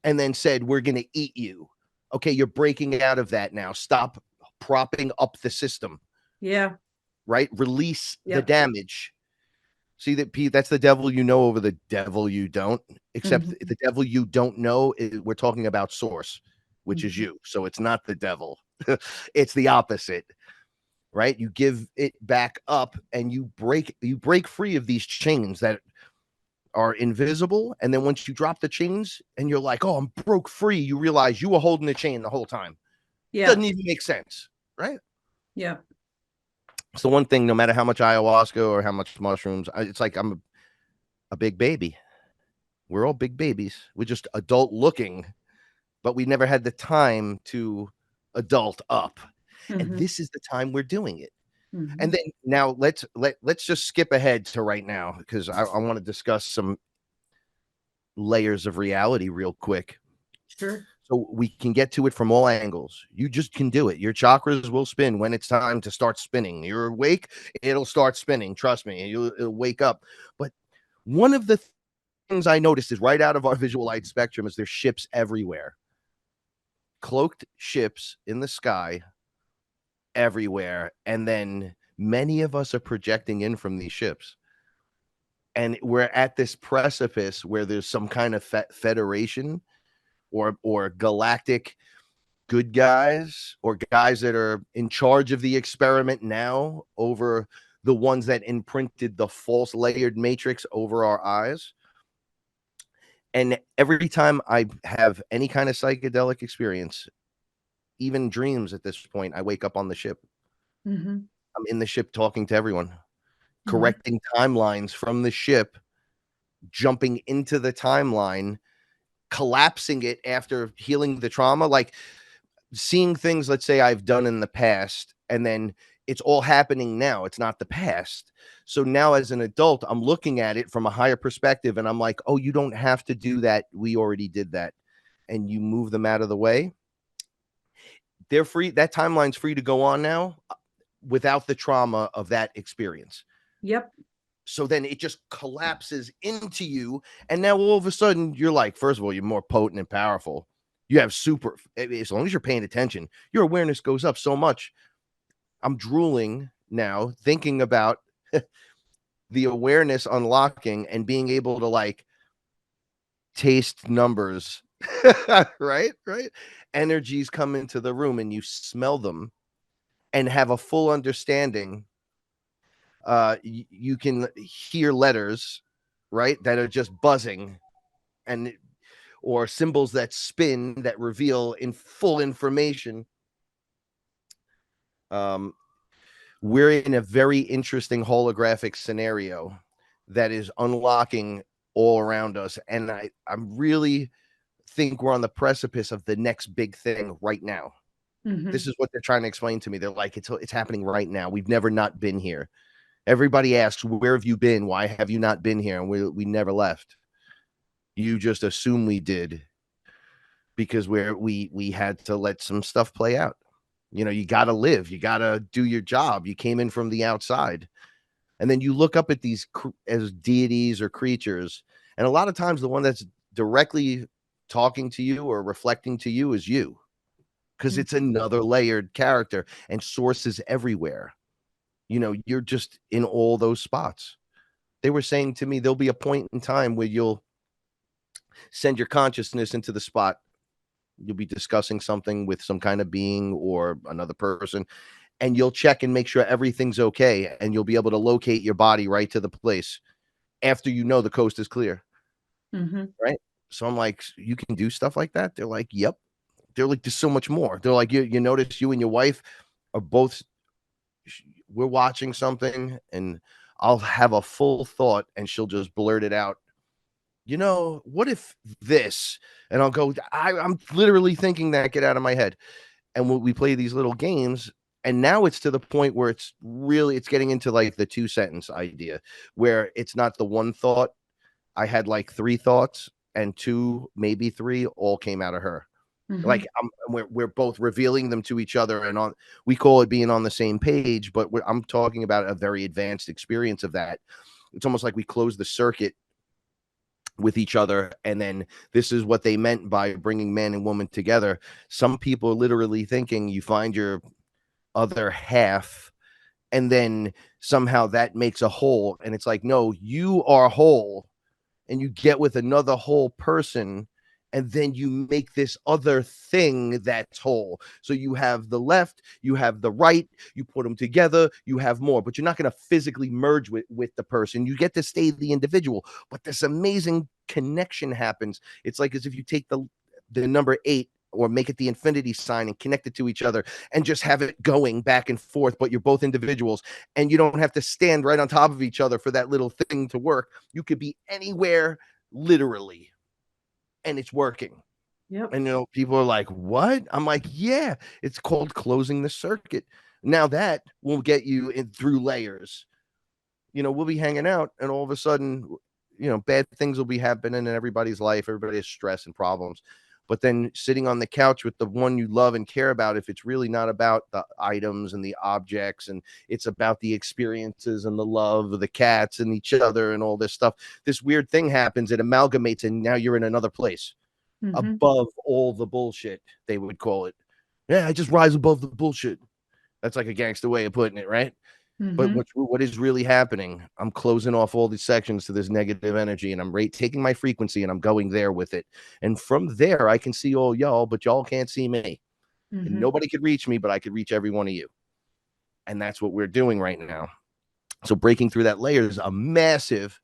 Speaker 2: and then said, we're going to eat you. Okay. You're breaking out of that now. Stop propping up the system.
Speaker 1: Yeah.
Speaker 2: Right. Release the
Speaker 1: Yep.
Speaker 2: damage. See that, Pete, that's the devil you know over the devil you don't, except
Speaker 1: Mhm.
Speaker 2: the devil you don't know, we're talking about source, which is
Speaker 1: Mhm.
Speaker 2: you. So it's not the devil. It's the opposite, right? You give it back up and you break free of these chains that are invisible. And then once you drop the chains and you're like, oh, I'm broke free, you realize you were holding the chain the whole time.
Speaker 1: Yeah.
Speaker 2: Doesn't even make sense, right?
Speaker 1: Yeah.
Speaker 2: It's the one thing, no matter how much ayahuasca or how much mushrooms, it's like I'm a big baby. We're all big babies. We're just adult looking, but we never had the time to adult up. And
Speaker 1: Mhm.
Speaker 2: this is the time we're doing it.
Speaker 1: Mhm.
Speaker 2: And then now let's just skip ahead to right now, because I want to discuss some layers of reality real quick.
Speaker 1: Sure.
Speaker 2: So we can get to it from all angles. You just can do it. Your chakras will spin when it's time to start spinning. You're awake, it'll start spinning. Trust me, it'll wake up. But one of the things I noticed is right out of our visual light spectrum is there's ships everywhere. Cloaked ships in the sky everywhere. And then many of us are projecting in from these ships. And we're at this precipice where there's some kind of federation or galactic good guys or guys that are in charge of the experiment now over the ones that imprinted the false layered matrix over our eyes. And every time I have any kind of psychedelic experience, even dreams at this point, I wake up on the ship.
Speaker 1: Mhm.
Speaker 2: I'm in the ship talking to everyone,
Speaker 1: Mhm.
Speaker 2: correcting timelines from the ship, jumping into the timeline, collapsing it after healing the trauma, like seeing things, let's say I've done in the past, and then it's all happening now. It's not the past. So now as an adult, I'm looking at it from a higher perspective and I'm like, oh, you don't have to do that. We already did that. And you move them out of the way. They're free. That timeline's free to go on now without the trauma of that experience.
Speaker 1: Yep.
Speaker 2: So then it just collapses into you. And now all of a sudden you're like, first of all, you're more potent and powerful. You have as long as you're paying attention, your awareness goes up so much. I'm drooling now thinking about the awareness unlocking and being able to like taste numbers, right? Energies come into the room and you smell them and have a full understanding. You can hear letters, right, that are just buzzing and or symbols that spin that reveal in full information. We're in a very interesting holographic scenario that is unlocking all around us. And I'm really think we're on the precipice of the next big thing right now.
Speaker 1: Mhm.
Speaker 2: This is what they're trying to explain to me. They're like, it's happening right now. We've never not been here. Everybody asks, where have you been? Why have you not been here? And we never left. You just assume we did because we had to let some stuff play out. You know, you got to live. You got to do your job. You came in from the outside. And then you look up at these as deities or creatures. And a lot of times the one that's directly talking to you or reflecting to you is you, because it's another layered character and sources everywhere. You know, you're just in all those spots. they were saying to me, there'll be a point in time where you'll send your consciousness into the spot. You'll be discussing something with some kind of being or another person, and you'll check and make sure everything's okay. And you'll be able to locate your body right to the place after you know the coast is clear.
Speaker 1: Mm-hmm.
Speaker 2: Right. So I'm like, you can do stuff like that? They're like, yep. They're like, there's so much more. They're like, you notice you and your wife are both, we're watching something and I'll have a full thought and she'll just blurt it out. What if this? And I'll go, I'm literally thinking that, get out of my head. And we play these little games. And now it's to the point where it's getting into like the 2-sentence idea where it's not the one thought. I had like 3 thoughts and 2, maybe 3 all came out of her.
Speaker 1: Mm-hmm.
Speaker 2: Like we're both revealing them to each other, and we call it being on the same page, but I'm talking about a very advanced experience of that. It's almost like we close the circuit with each other, and then this is what they meant by bringing man and woman together. Some people are literally thinking you find your other half, and then somehow that makes a whole, and it's like, no, you are whole, and you get with another whole person, and then you make this other thing that's whole. So you have the left, you have the right, you put them together, you have more, but you're not going to physically merge with the person. You get to stay the individual, but this amazing connection happens. It's like as if you take the number 8 or make it the infinity sign and connect it to each other and just have it going back and forth, but you're both individuals and you don't have to stand right on top of each other for that little thing to work. You could be anywhere, literally, and it's working.
Speaker 1: Yep.
Speaker 2: And people are like, what? I'm like, yeah, it's called closing the circuit. Now that will get you in through layers. We'll be hanging out and all of a sudden, bad things will be happening in everybody's life. Everybody has stress and problems. But then sitting on the couch with the one you love and care about, if it's really not about the items and the objects, and it's about the experiences and the love of the cats and each other and all this stuff, this weird thing happens. It amalgamates, and now you're in another place above all the bullshit, they would call it. Yeah, I just rise above the bullshit. That's like a gangster way of putting it, right? But what is really happening? I'm closing off all these sections to this negative energy, and I'm taking my frequency and I'm going there with it. And from there, I can see all y'all, but y'all can't see me. And nobody could reach me, but I could reach every one of you. And that's what we're doing right now. So breaking through that layer is a massive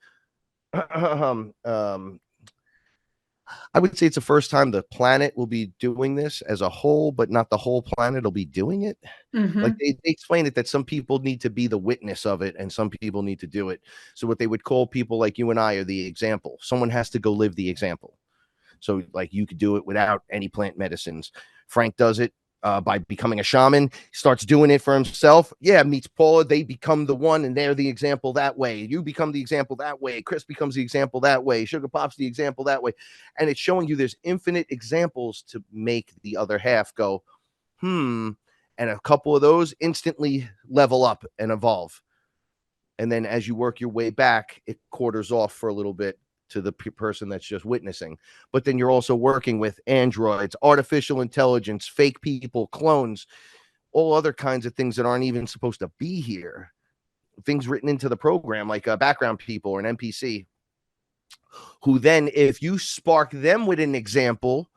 Speaker 2: I would say it's the first time the planet will be doing this as a whole, but not the whole planet will be doing it. Like they explain it that some people need to be the witness of it and some people need to do it. So what they would call people like you and I are the example. Someone has to go live the example. So like you could do it without any plant medicines. Frank does it by becoming a shaman, starts doing it for himself. Yeah, meets Paula. They become the one and they're the example that way. You become the example that way. Chris becomes the example that way. Sugar Pop's the example that way. And it's showing you there's infinite examples to make the other half go, and a couple of those instantly level up and evolve. And then as you work your way back, it quarters off for a little bit to the person that's just witnessing. But then you're also working with androids, artificial intelligence, fake people, clones, all other kinds of things that aren't even supposed to be here. Things written into the program, like background people or an NPC, who then, if you spark them with an example,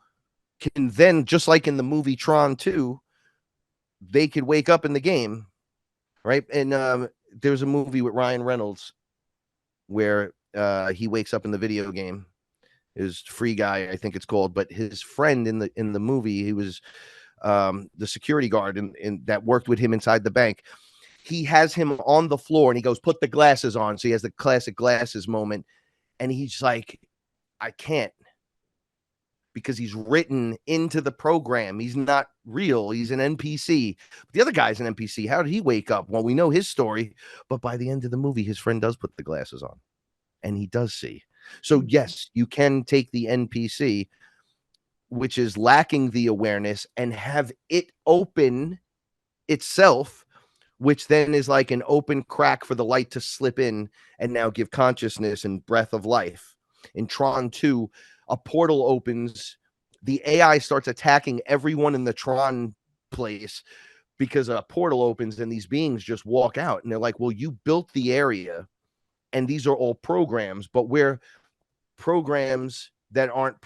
Speaker 2: can then, just like in the movie Tron 2, they could wake up in the game, right? And there's a movie with Ryan Reynolds where he wakes up in the video game. His Free Guy, I think it's called, but his friend in the movie, he was the security guard in that worked with him inside the bank. He has him on the floor and he goes, put the glasses on. So he has the classic glasses moment. And he's like, I can't, because he's written into the program. He's not real. He's an NPC. The other guy's an NPC. How did he wake up? Well, we know his story, but by the end of the movie, his friend does put the glasses on and he does see. So yes, you can take the NPC, which is lacking the awareness, and have it open itself, which then is like an open crack for the light to slip in and now give consciousness and breath of life. In Tron 2, a portal opens, the AI starts attacking everyone in the Tron place because a portal opens and these beings just walk out. And they're like, well, you built the area and these are all programs, but we're programs that aren't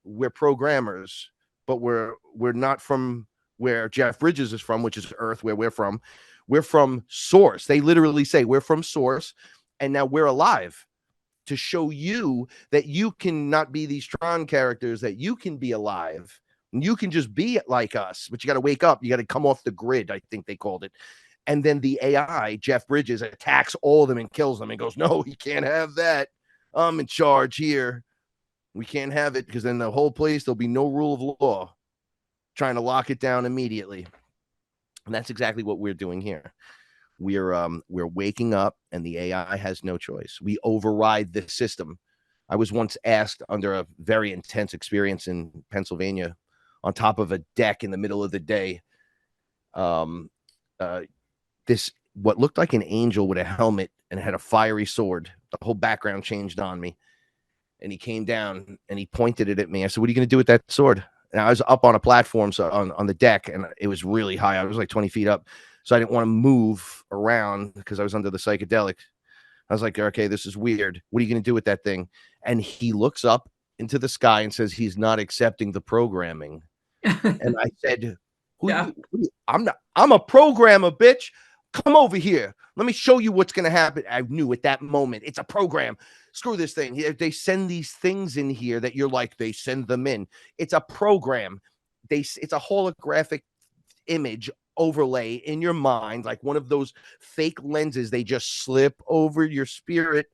Speaker 2: we're programmers, but we're not from where Jeff Bridges is from, which is Earth, where we're from. We're from source. They literally say we're from source, and now we're alive to show you that you can not be these Tron characters, that you can be alive and you can just be like us, but you got to wake up. You got to come off the grid, I think they called it. And then the AI, Jeff Bridges, attacks all of them and kills them and goes, no, you can't have that. I'm in charge here. We can't have it, because then the whole place, there'll be no rule of law, trying to lock it down immediately. And that's exactly what we're doing here. We're waking up, and the AI has no choice. We override the system. I was once asked, under a very intense experience in Pennsylvania, on top of a deck in the middle of the day, this what looked like an angel with a helmet and had a fiery sword. The whole background changed on me. And he came down and he pointed it at me. I said, what are you going to do with that sword? And I was up on a platform, so on the deck, and it was really high. I was like 20 feet up. So I didn't want to move around because I was under the psychedelic. I was like, okay, this is weird. What are you going to do with that thing? And he looks up into the sky and says he's not accepting the programming. And I said, I'm a programmer, bitch. Come over here. Let me show you what's going to happen. I knew at that moment, it's a program. Screw this thing. They send these things in here that you're like, they send them in. It's a program. It's a holographic image overlay in your mind, like one of those fake lenses. They just slip over your spirit.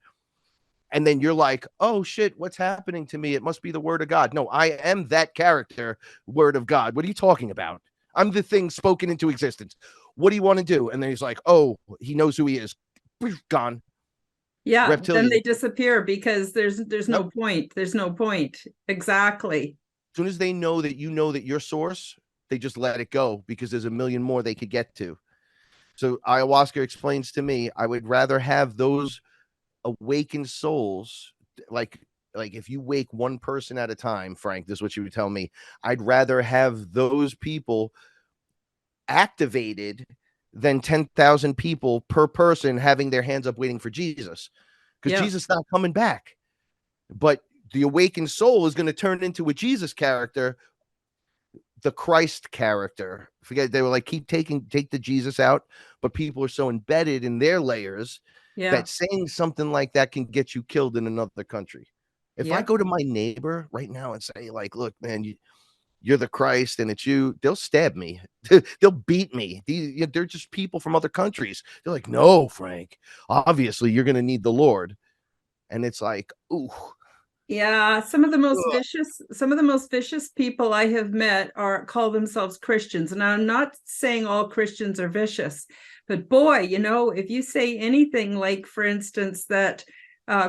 Speaker 2: And then you're like, oh shit, what's happening to me? It must be the word of God. No, I am that character, word of God. What are you talking about? I'm the thing spoken into existence. What do you want to do? And then he's like, oh, he knows who he is. Gone.
Speaker 1: Yeah,
Speaker 2: Reptilian.
Speaker 1: then they disappear because there's no point. There's no point. Exactly.
Speaker 2: As soon as they know that you know that your source, they just let it go, because there's a million more they could get to. So ayahuasca explains to me, I would rather have those awakened souls, like if you wake one person at a time, Frank, this is what you would tell me. I'd rather have those people activated than 10,000 people per person having their hands up waiting for Jesus, because Jesus is not coming back. But the awakened soul is going to turn into a Jesus character, the Christ character. Forget, they were like, take the Jesus out, but people are so embedded in their layers that saying something like that can get you killed in another country. If I go to my neighbor right now and say, like, look, man, you're the Christ and it's you, they'll stab me. They'll beat me. They're just people from other countries. They're like, no, Frank, obviously you're going to need the Lord. And it's like, ooh.
Speaker 1: Yeah, some of the most vicious people I have met call themselves Christians. And I'm not saying all Christians are vicious, but boy, if you say anything like, for instance, that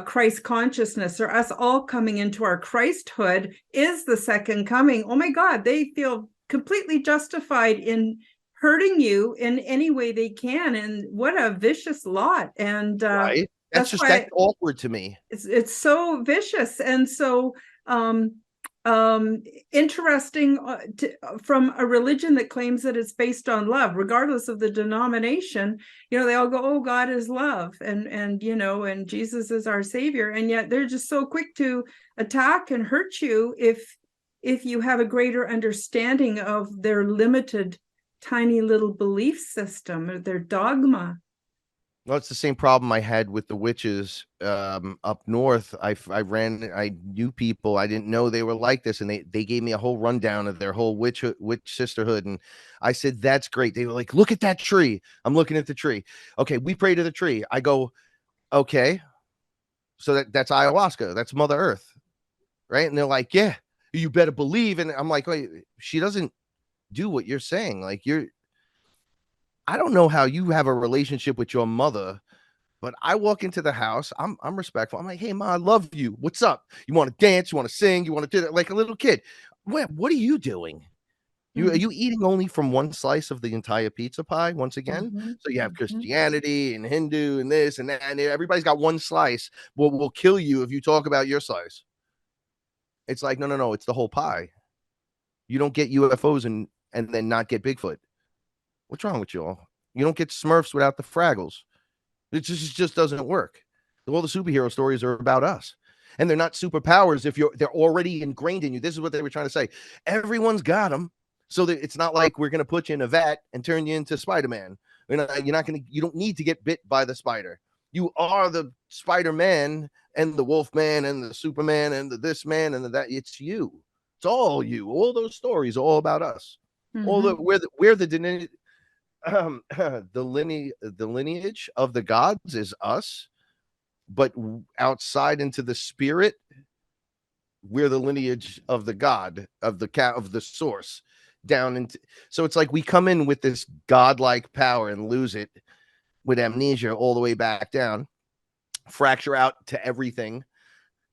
Speaker 1: Christ consciousness, or us all coming into our Christhood, is the second coming, oh my God, they feel completely justified in hurting you in any way they can. And what a vicious lot. And
Speaker 2: right. That's awkward to me.
Speaker 1: It's so vicious and so interesting from a religion that claims that it's based on love, regardless of the denomination. They all go, oh, God is love, and Jesus is our savior, and yet they're just so quick to attack and hurt you if you have a greater understanding of their limited, tiny little belief system or their dogma.
Speaker 2: Well, it's the same problem I had with the witches up north. I knew people. I didn't know they were like this, and they gave me a whole rundown of their whole witch sisterhood. And I said, that's great. They were like, look at that tree. I'm looking at the tree. Okay, we pray to the tree. I go, okay, so that's ayahuasca. That's Mother Earth, right? And they're like, yeah, you better believe. And I'm like, wait, she doesn't do what you're saying. Like, I don't know how you have a relationship with your mother, but I walk into the house. I'm respectful. I'm like, hey, Ma, I love you. What's up? You want to dance? You want to sing? You want to do that like a little kid? What are you doing? Are you eating only from one slice of the entire pizza pie once again? So you have Christianity and Hindu and this and that, and everybody's got one slice. We'll kill you if you talk about your slice. It's like, no, it's the whole pie. You don't get UFOs and then not get Bigfoot. What's wrong with you all? You don't get Smurfs without the Fraggles. It just doesn't work. All the superhero stories are about us. And they're not superpowers if they're already ingrained in you. This is what they were trying to say. Everyone's got them. So that it's not like we're going to put you in a vat and turn you into Spider-Man. You don't need to get bit by the spider. You are the Spider-Man and the Wolfman and the Superman and the this man and the that. It's you. It's all you. All those stories are all about us. All the the lineage of the gods is us, but outside into the spirit, we're the lineage of the god of the source down into. So it's like we come in with this godlike power and lose it with amnesia all the way back down, fracture out to everything,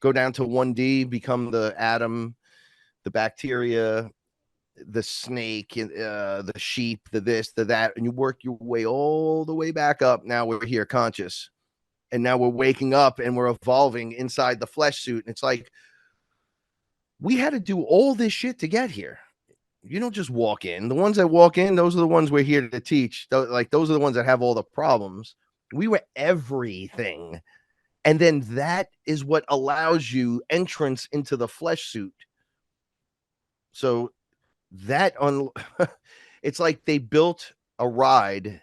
Speaker 2: go down to 1D, become the atom, the bacteria, the snake, the sheep, the this, the that, and you work your way all the way back up. Now we're here conscious, and now we're waking up and we're evolving inside the flesh suit. And it's like we had to do all this shit to get here. You don't just walk in. The ones that walk in, those are the ones we're here to teach. Those are the ones that have all the problems. We were everything. And then that is what allows you entrance into the flesh suit. So that it's like they built a ride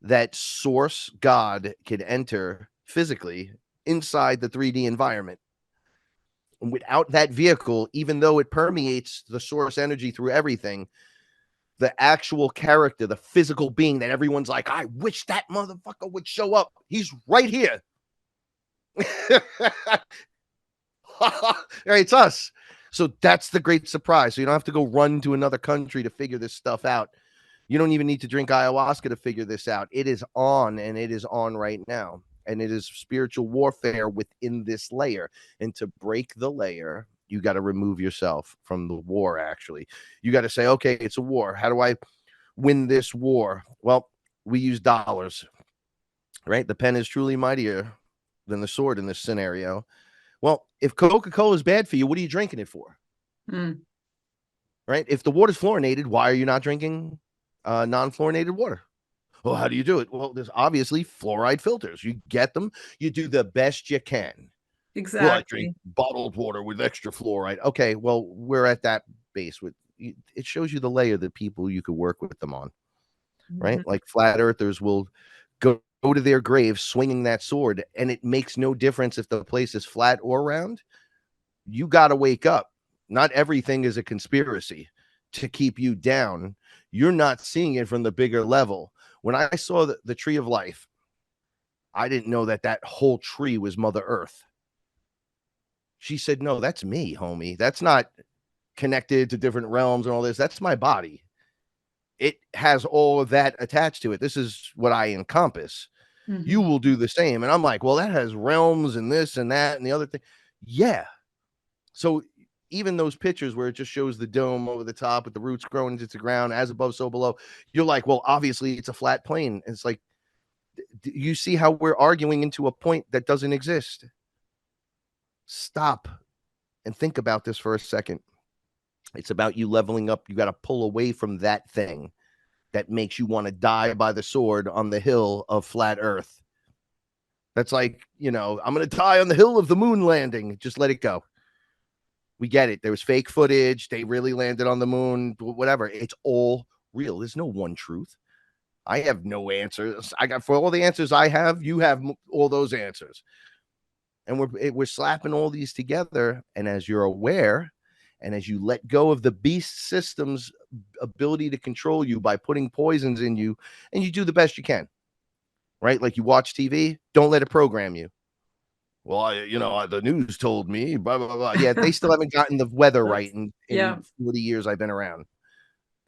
Speaker 2: that source God could enter physically inside the 3D environment. And without that vehicle, even though it permeates the source energy through everything, the actual character, the physical being that everyone's like, I wish that motherfucker would show up. He's right here. It's us. So that's the great surprise. So you don't have to go run to another country to figure this stuff out. You don't even need to drink ayahuasca to figure this out. It is on, and it is on right now. And it is spiritual warfare within this layer. And to break the layer, you got to remove yourself from the war, actually. You got to say, okay, it's a war. How do I win this war? Well, we use dollars, right? The pen is truly mightier than the sword in this scenario. Well, if Coca-Cola is bad for you, what are you drinking it for? Right? If the water's fluorinated, why are you not drinking non-fluorinated water? Well, how do you do it? Well, there's obviously fluoride filters. You get them. You do the best you can.
Speaker 1: Exactly.
Speaker 2: Well, I drink bottled water with extra fluoride. Okay, well, we're at that base. It shows you the layer that people you could work with them on, right?
Speaker 1: Mm-hmm.
Speaker 2: Like flat earthers will go to their grave swinging that sword, and it makes no difference if the place is flat or round. You got to wake up. Not everything is a conspiracy to keep you down. You're not seeing it from the bigger level. When I saw the tree of life, I didn't know that whole tree was Mother Earth. She said, no, that's me, homie. That's not connected to different realms and all this. That's my body. It has all of that attached to it. This is what I encompass. Mm-hmm. You will do the same. And I'm like, well, that has realms and this and that and the other thing. Yeah. So even those pictures where it just shows the dome over the top with the roots growing into the ground, as above, so below, you're like, well, obviously it's a flat plane. And it's like, you see how we're arguing into a point that doesn't exist. Stop and think about this for a second. It's about you leveling up. You got to pull away from that thing that makes you want to die by the sword on the hill of flat earth. That's like, I'm going to die on the hill of the moon landing. Just let it go. We get it. There was fake footage. They really landed on the moon, whatever. It's all real. There's no one truth. I have no answers. For all the answers I have, you have all those answers. And we're slapping all these together. And as you're aware, and as you let go of the beast system's ability to control you by putting poisons in you, and you do the best you can, right? Like you watch TV, don't let it program you. Well, the news told me, blah, blah, blah. Yeah, they still haven't gotten the weather right in 40 years I've been around.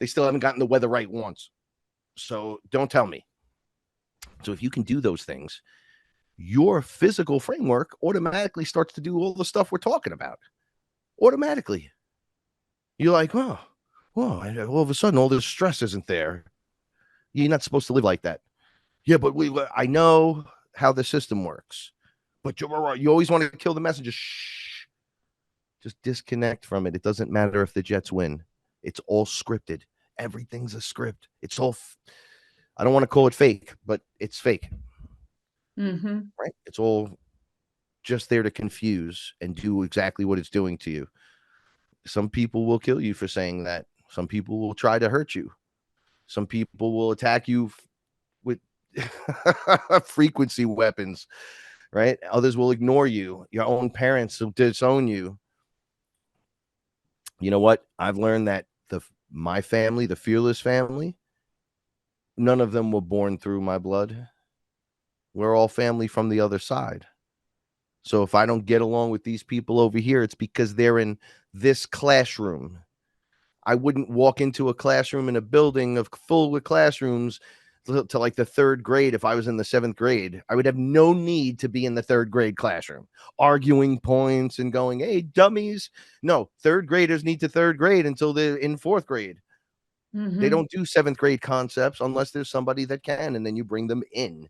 Speaker 2: They still haven't gotten the weather right once. So don't tell me. So if you can do those things, your physical framework automatically starts to do all the stuff we're talking about. Automatically. You're like, all of a sudden, all this stress isn't there. You're not supposed to live like that. Yeah, but I know how the system works. But you always want to kill the messenger. Shh. Just disconnect from it. It doesn't matter if the Jets win. It's all scripted. Everything's a script. It's all, I don't want to call it fake, but it's fake.
Speaker 1: Mm-hmm.
Speaker 2: Right? It's all just there to confuse and do exactly what it's doing to you. Some people will kill you for saying that. Some people will try to hurt you. Some people will attack you with frequency weapons, right? Others will ignore you. Your own parents will disown you. You know what? I've learned that my family, the Fearless family, none of them were born through my blood. We're all family from the other side. So if I don't get along with these people over here, it's because they're in this classroom. I wouldn't walk into a classroom in a building full with classrooms to like the third grade. If I was in the seventh grade, I would have no need to be in the third grade classroom arguing points and going, hey, dummies. No, third graders need to third grade until they're in fourth grade. They don't do seventh grade concepts unless there's somebody that can, and then you bring them in.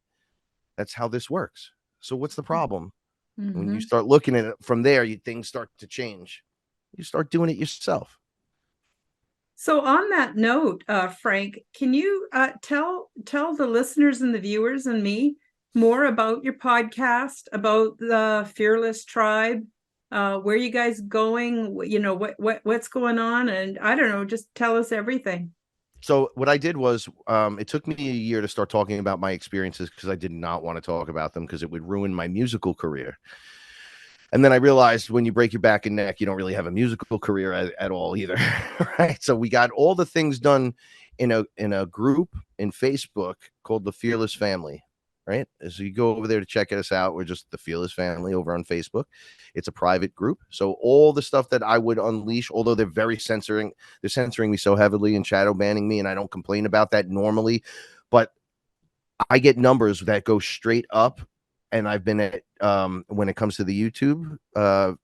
Speaker 2: That's how this works. So what's the problem? When you start looking at it from there, things start to change. You start doing it yourself.
Speaker 1: So on that note, Frank, can you tell the listeners and the viewers and me more about your podcast, about the Fearless Tribe, where you guys going, you know, what's going on, and I don't know, just tell us everything.
Speaker 2: So what I did was, it took me a year to start talking about my experiences because I did not want to talk about them because it would ruin my musical career. And then I realized when you break your back and neck, you don't really have a musical career at all either, right? So we got all the things done in a group in Facebook called the Fearless Family, right? So you go over there to check us out. We're just the Fearless Family over on Facebook. It's a private group. So all the stuff that I would unleash, although they're censoring me so heavily and shadow banning me, and I don't complain about that normally, but I get numbers that go straight up. And I've been at, when it comes to the YouTube, the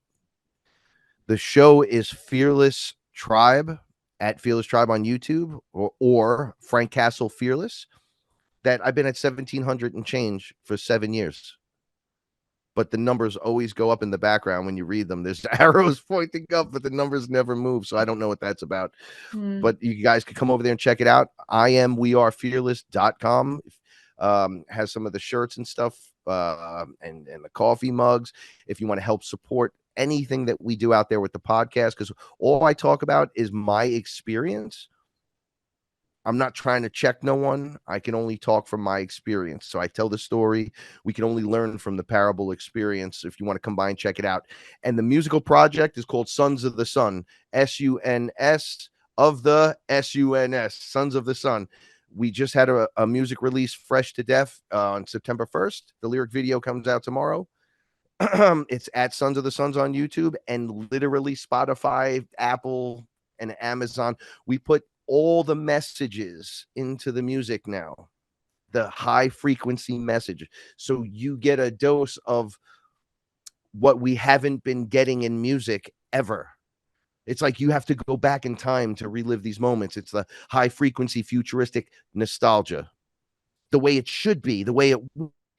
Speaker 2: show is Fearless Tribe, at Fearless Tribe on YouTube, or Frank Castle Fearless, that I've been at 1,700 and change for 7 years. But the numbers always go up in the background when you read them. There's arrows pointing up, but the numbers never move. So I don't know what that's about. But you guys can come over there and check it out. wearefearless.com. Has some of the shirts and stuff, and the coffee mugs if you want to help support anything that we do out there with the podcast, because all I talk about is my experience. I'm not trying to check no one. I can only talk from my experience. So I tell the story. We can only learn from the parable experience. If you want to come by and check it out. And the musical project is called Sons of the Sun, SUNS of the SUNS, Sons of the Sun. We just had a music release, Fresh to Death, on September 1st. The lyric video comes out tomorrow. It's at Sons of the Suns on YouTube, and literally Spotify, Apple, and Amazon. We put all the messages into the music now, the high frequency message. So you get a dose of what we haven't been getting in music ever. It's like you have to go back in time to relive these moments. It's the high frequency futuristic nostalgia, the way it should be, the way it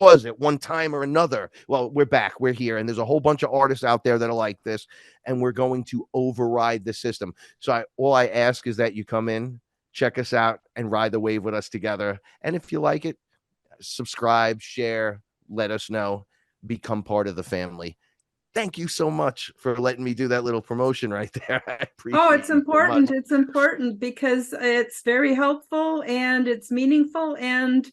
Speaker 2: was at one time or another. Well, we're back, we're here, and there's a whole bunch of artists out there that are like this, and we're going to override the system. So all I ask is that you come in, check us out, and ride the wave with us together. And if you like it, subscribe, share, let us know, become part of the family. Thank you so much for letting me do that little promotion right there. I appreciate it. Oh,
Speaker 1: it's important. It's important because it's very helpful and it's meaningful. And,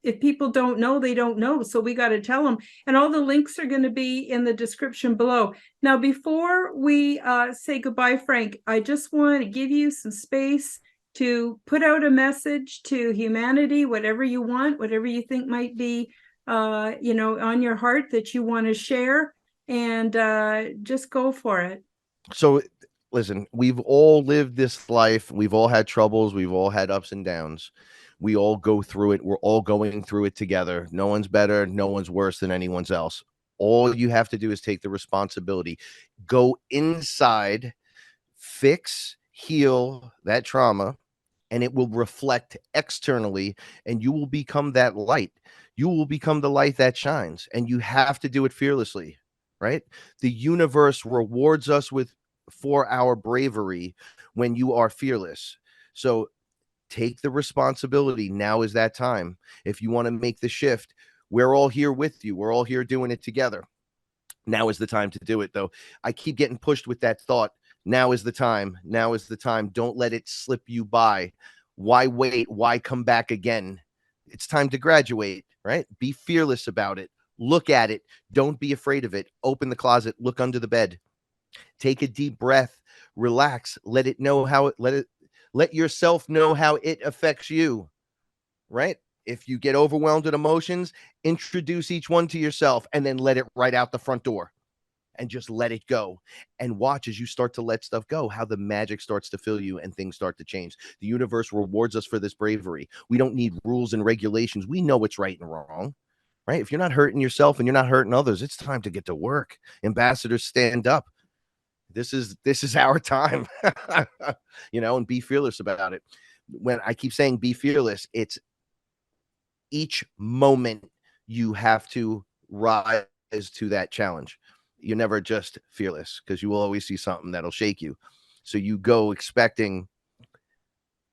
Speaker 1: if people don't know, they don't know. So we got to tell them. And all the links are going to be in the description below. Now, before we say goodbye, Frank, I just want to give you some space to put out a message to humanity, whatever you want, whatever you think might be on your heart that you want to share, and just go for it.
Speaker 2: So listen, we've all lived this life. We've all had troubles. We've all had ups and downs. We all go through it. We're all going through it together. No one's better. No one's worse than anyone else. All you have to do is take the responsibility. Go inside, fix, heal that trauma, and it will reflect externally, and you will become that light. You will become the light that shines, and you have to do it fearlessly, right? The universe rewards us for our bravery when you are fearless. So take the responsibility. Now is that time. If you want to make the shift, We're all here with you. We're all here doing it together. Now is the time to do it, though. I keep getting pushed with that thought. Now is the time. Now is the time. Don't let it slip you by. Why wait? Why come back again? It's time to graduate, right? Be fearless about it. Look at it. Don't be afraid of it. Open the closet. Look under the bed. Take a deep breath. Relax. Let yourself know how it affects you, right? If you get overwhelmed with emotions, introduce each one to yourself and then let it right out the front door and just let it go. And watch as you start to let stuff go, how the magic starts to fill you and things start to change. The universe rewards us for this bravery. We don't need rules and regulations. We know what's right and wrong, right? If you're not hurting yourself and you're not hurting others, it's time to get to work. Ambassadors, stand up. This is our time, and be fearless about it. When I keep saying be fearless, it's each moment you have to rise to that challenge. You're never just fearless because you will always see something that'll shake you. So you go expecting,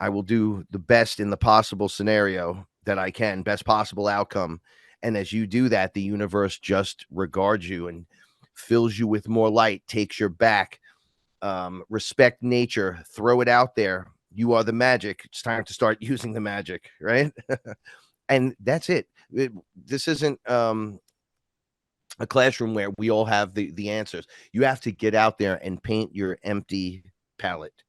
Speaker 2: I will do the best in the possible scenario that I can, best possible outcome. And as you do that, the universe just regards you and fills you with more light, takes your back. Respect nature, throw it out there. You are the magic. It's time to start using the magic, right? And that's it. This isn't a classroom where we all have the answers. You have to get out there and paint your empty palette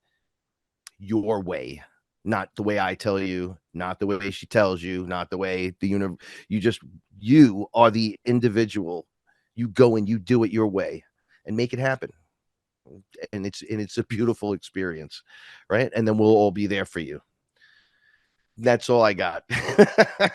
Speaker 2: your way, not the way I tell you, not the way she tells you, not the way the universe. You are the individual. You go and you do it your way and make it happen. And it's a beautiful experience, right? And then we'll all be there for you. That's all I got.
Speaker 1: Oh,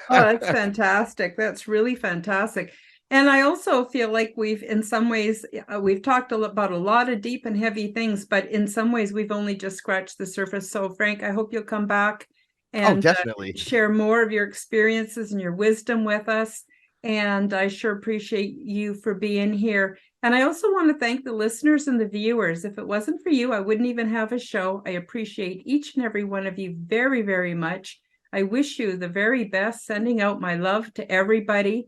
Speaker 1: that's fantastic. That's really fantastic. And I also feel like in some ways, we've talked about a lot of deep and heavy things, but in some ways we've only just scratched the surface. So Frank, I hope you'll come back and
Speaker 2: definitely
Speaker 1: share more of your experiences and your wisdom with us. And I sure appreciate you for being here. And I also want to thank the listeners and the viewers. If it wasn't for you, I wouldn't even have a show. I appreciate each and every one of you very, very much. I wish you the very best, sending out my love to everybody.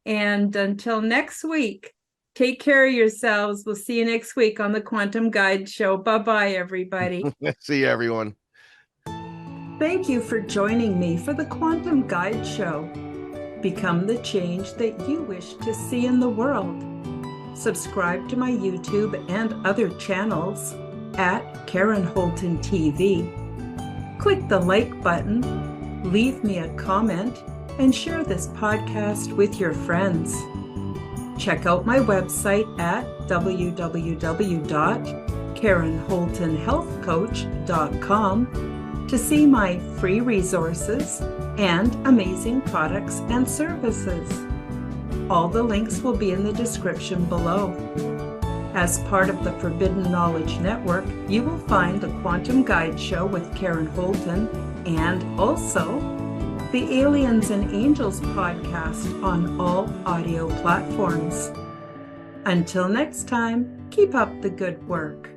Speaker 1: And until next week, take care of yourselves. We'll see you next week on the Quantum Guide Show. Bye-bye, everybody.
Speaker 2: See you, everyone.
Speaker 1: Thank you for joining me for the Quantum Guide Show. Become the change that you wish to see in the world. Subscribe to my YouTube and other channels at Karen Holton TV. Click the like button, leave me a comment, and share this podcast with your friends. Check out my website at www.KarenHoltonHealthCoach.com to see my free resources and amazing products and services. All the links will be in the description below. As part of the Forbidden Knowledge Network, you will find the Quantum Guide Show with Karen Holton and also the Aliens and Angels podcast on all audio platforms. Until next time, keep up the good work.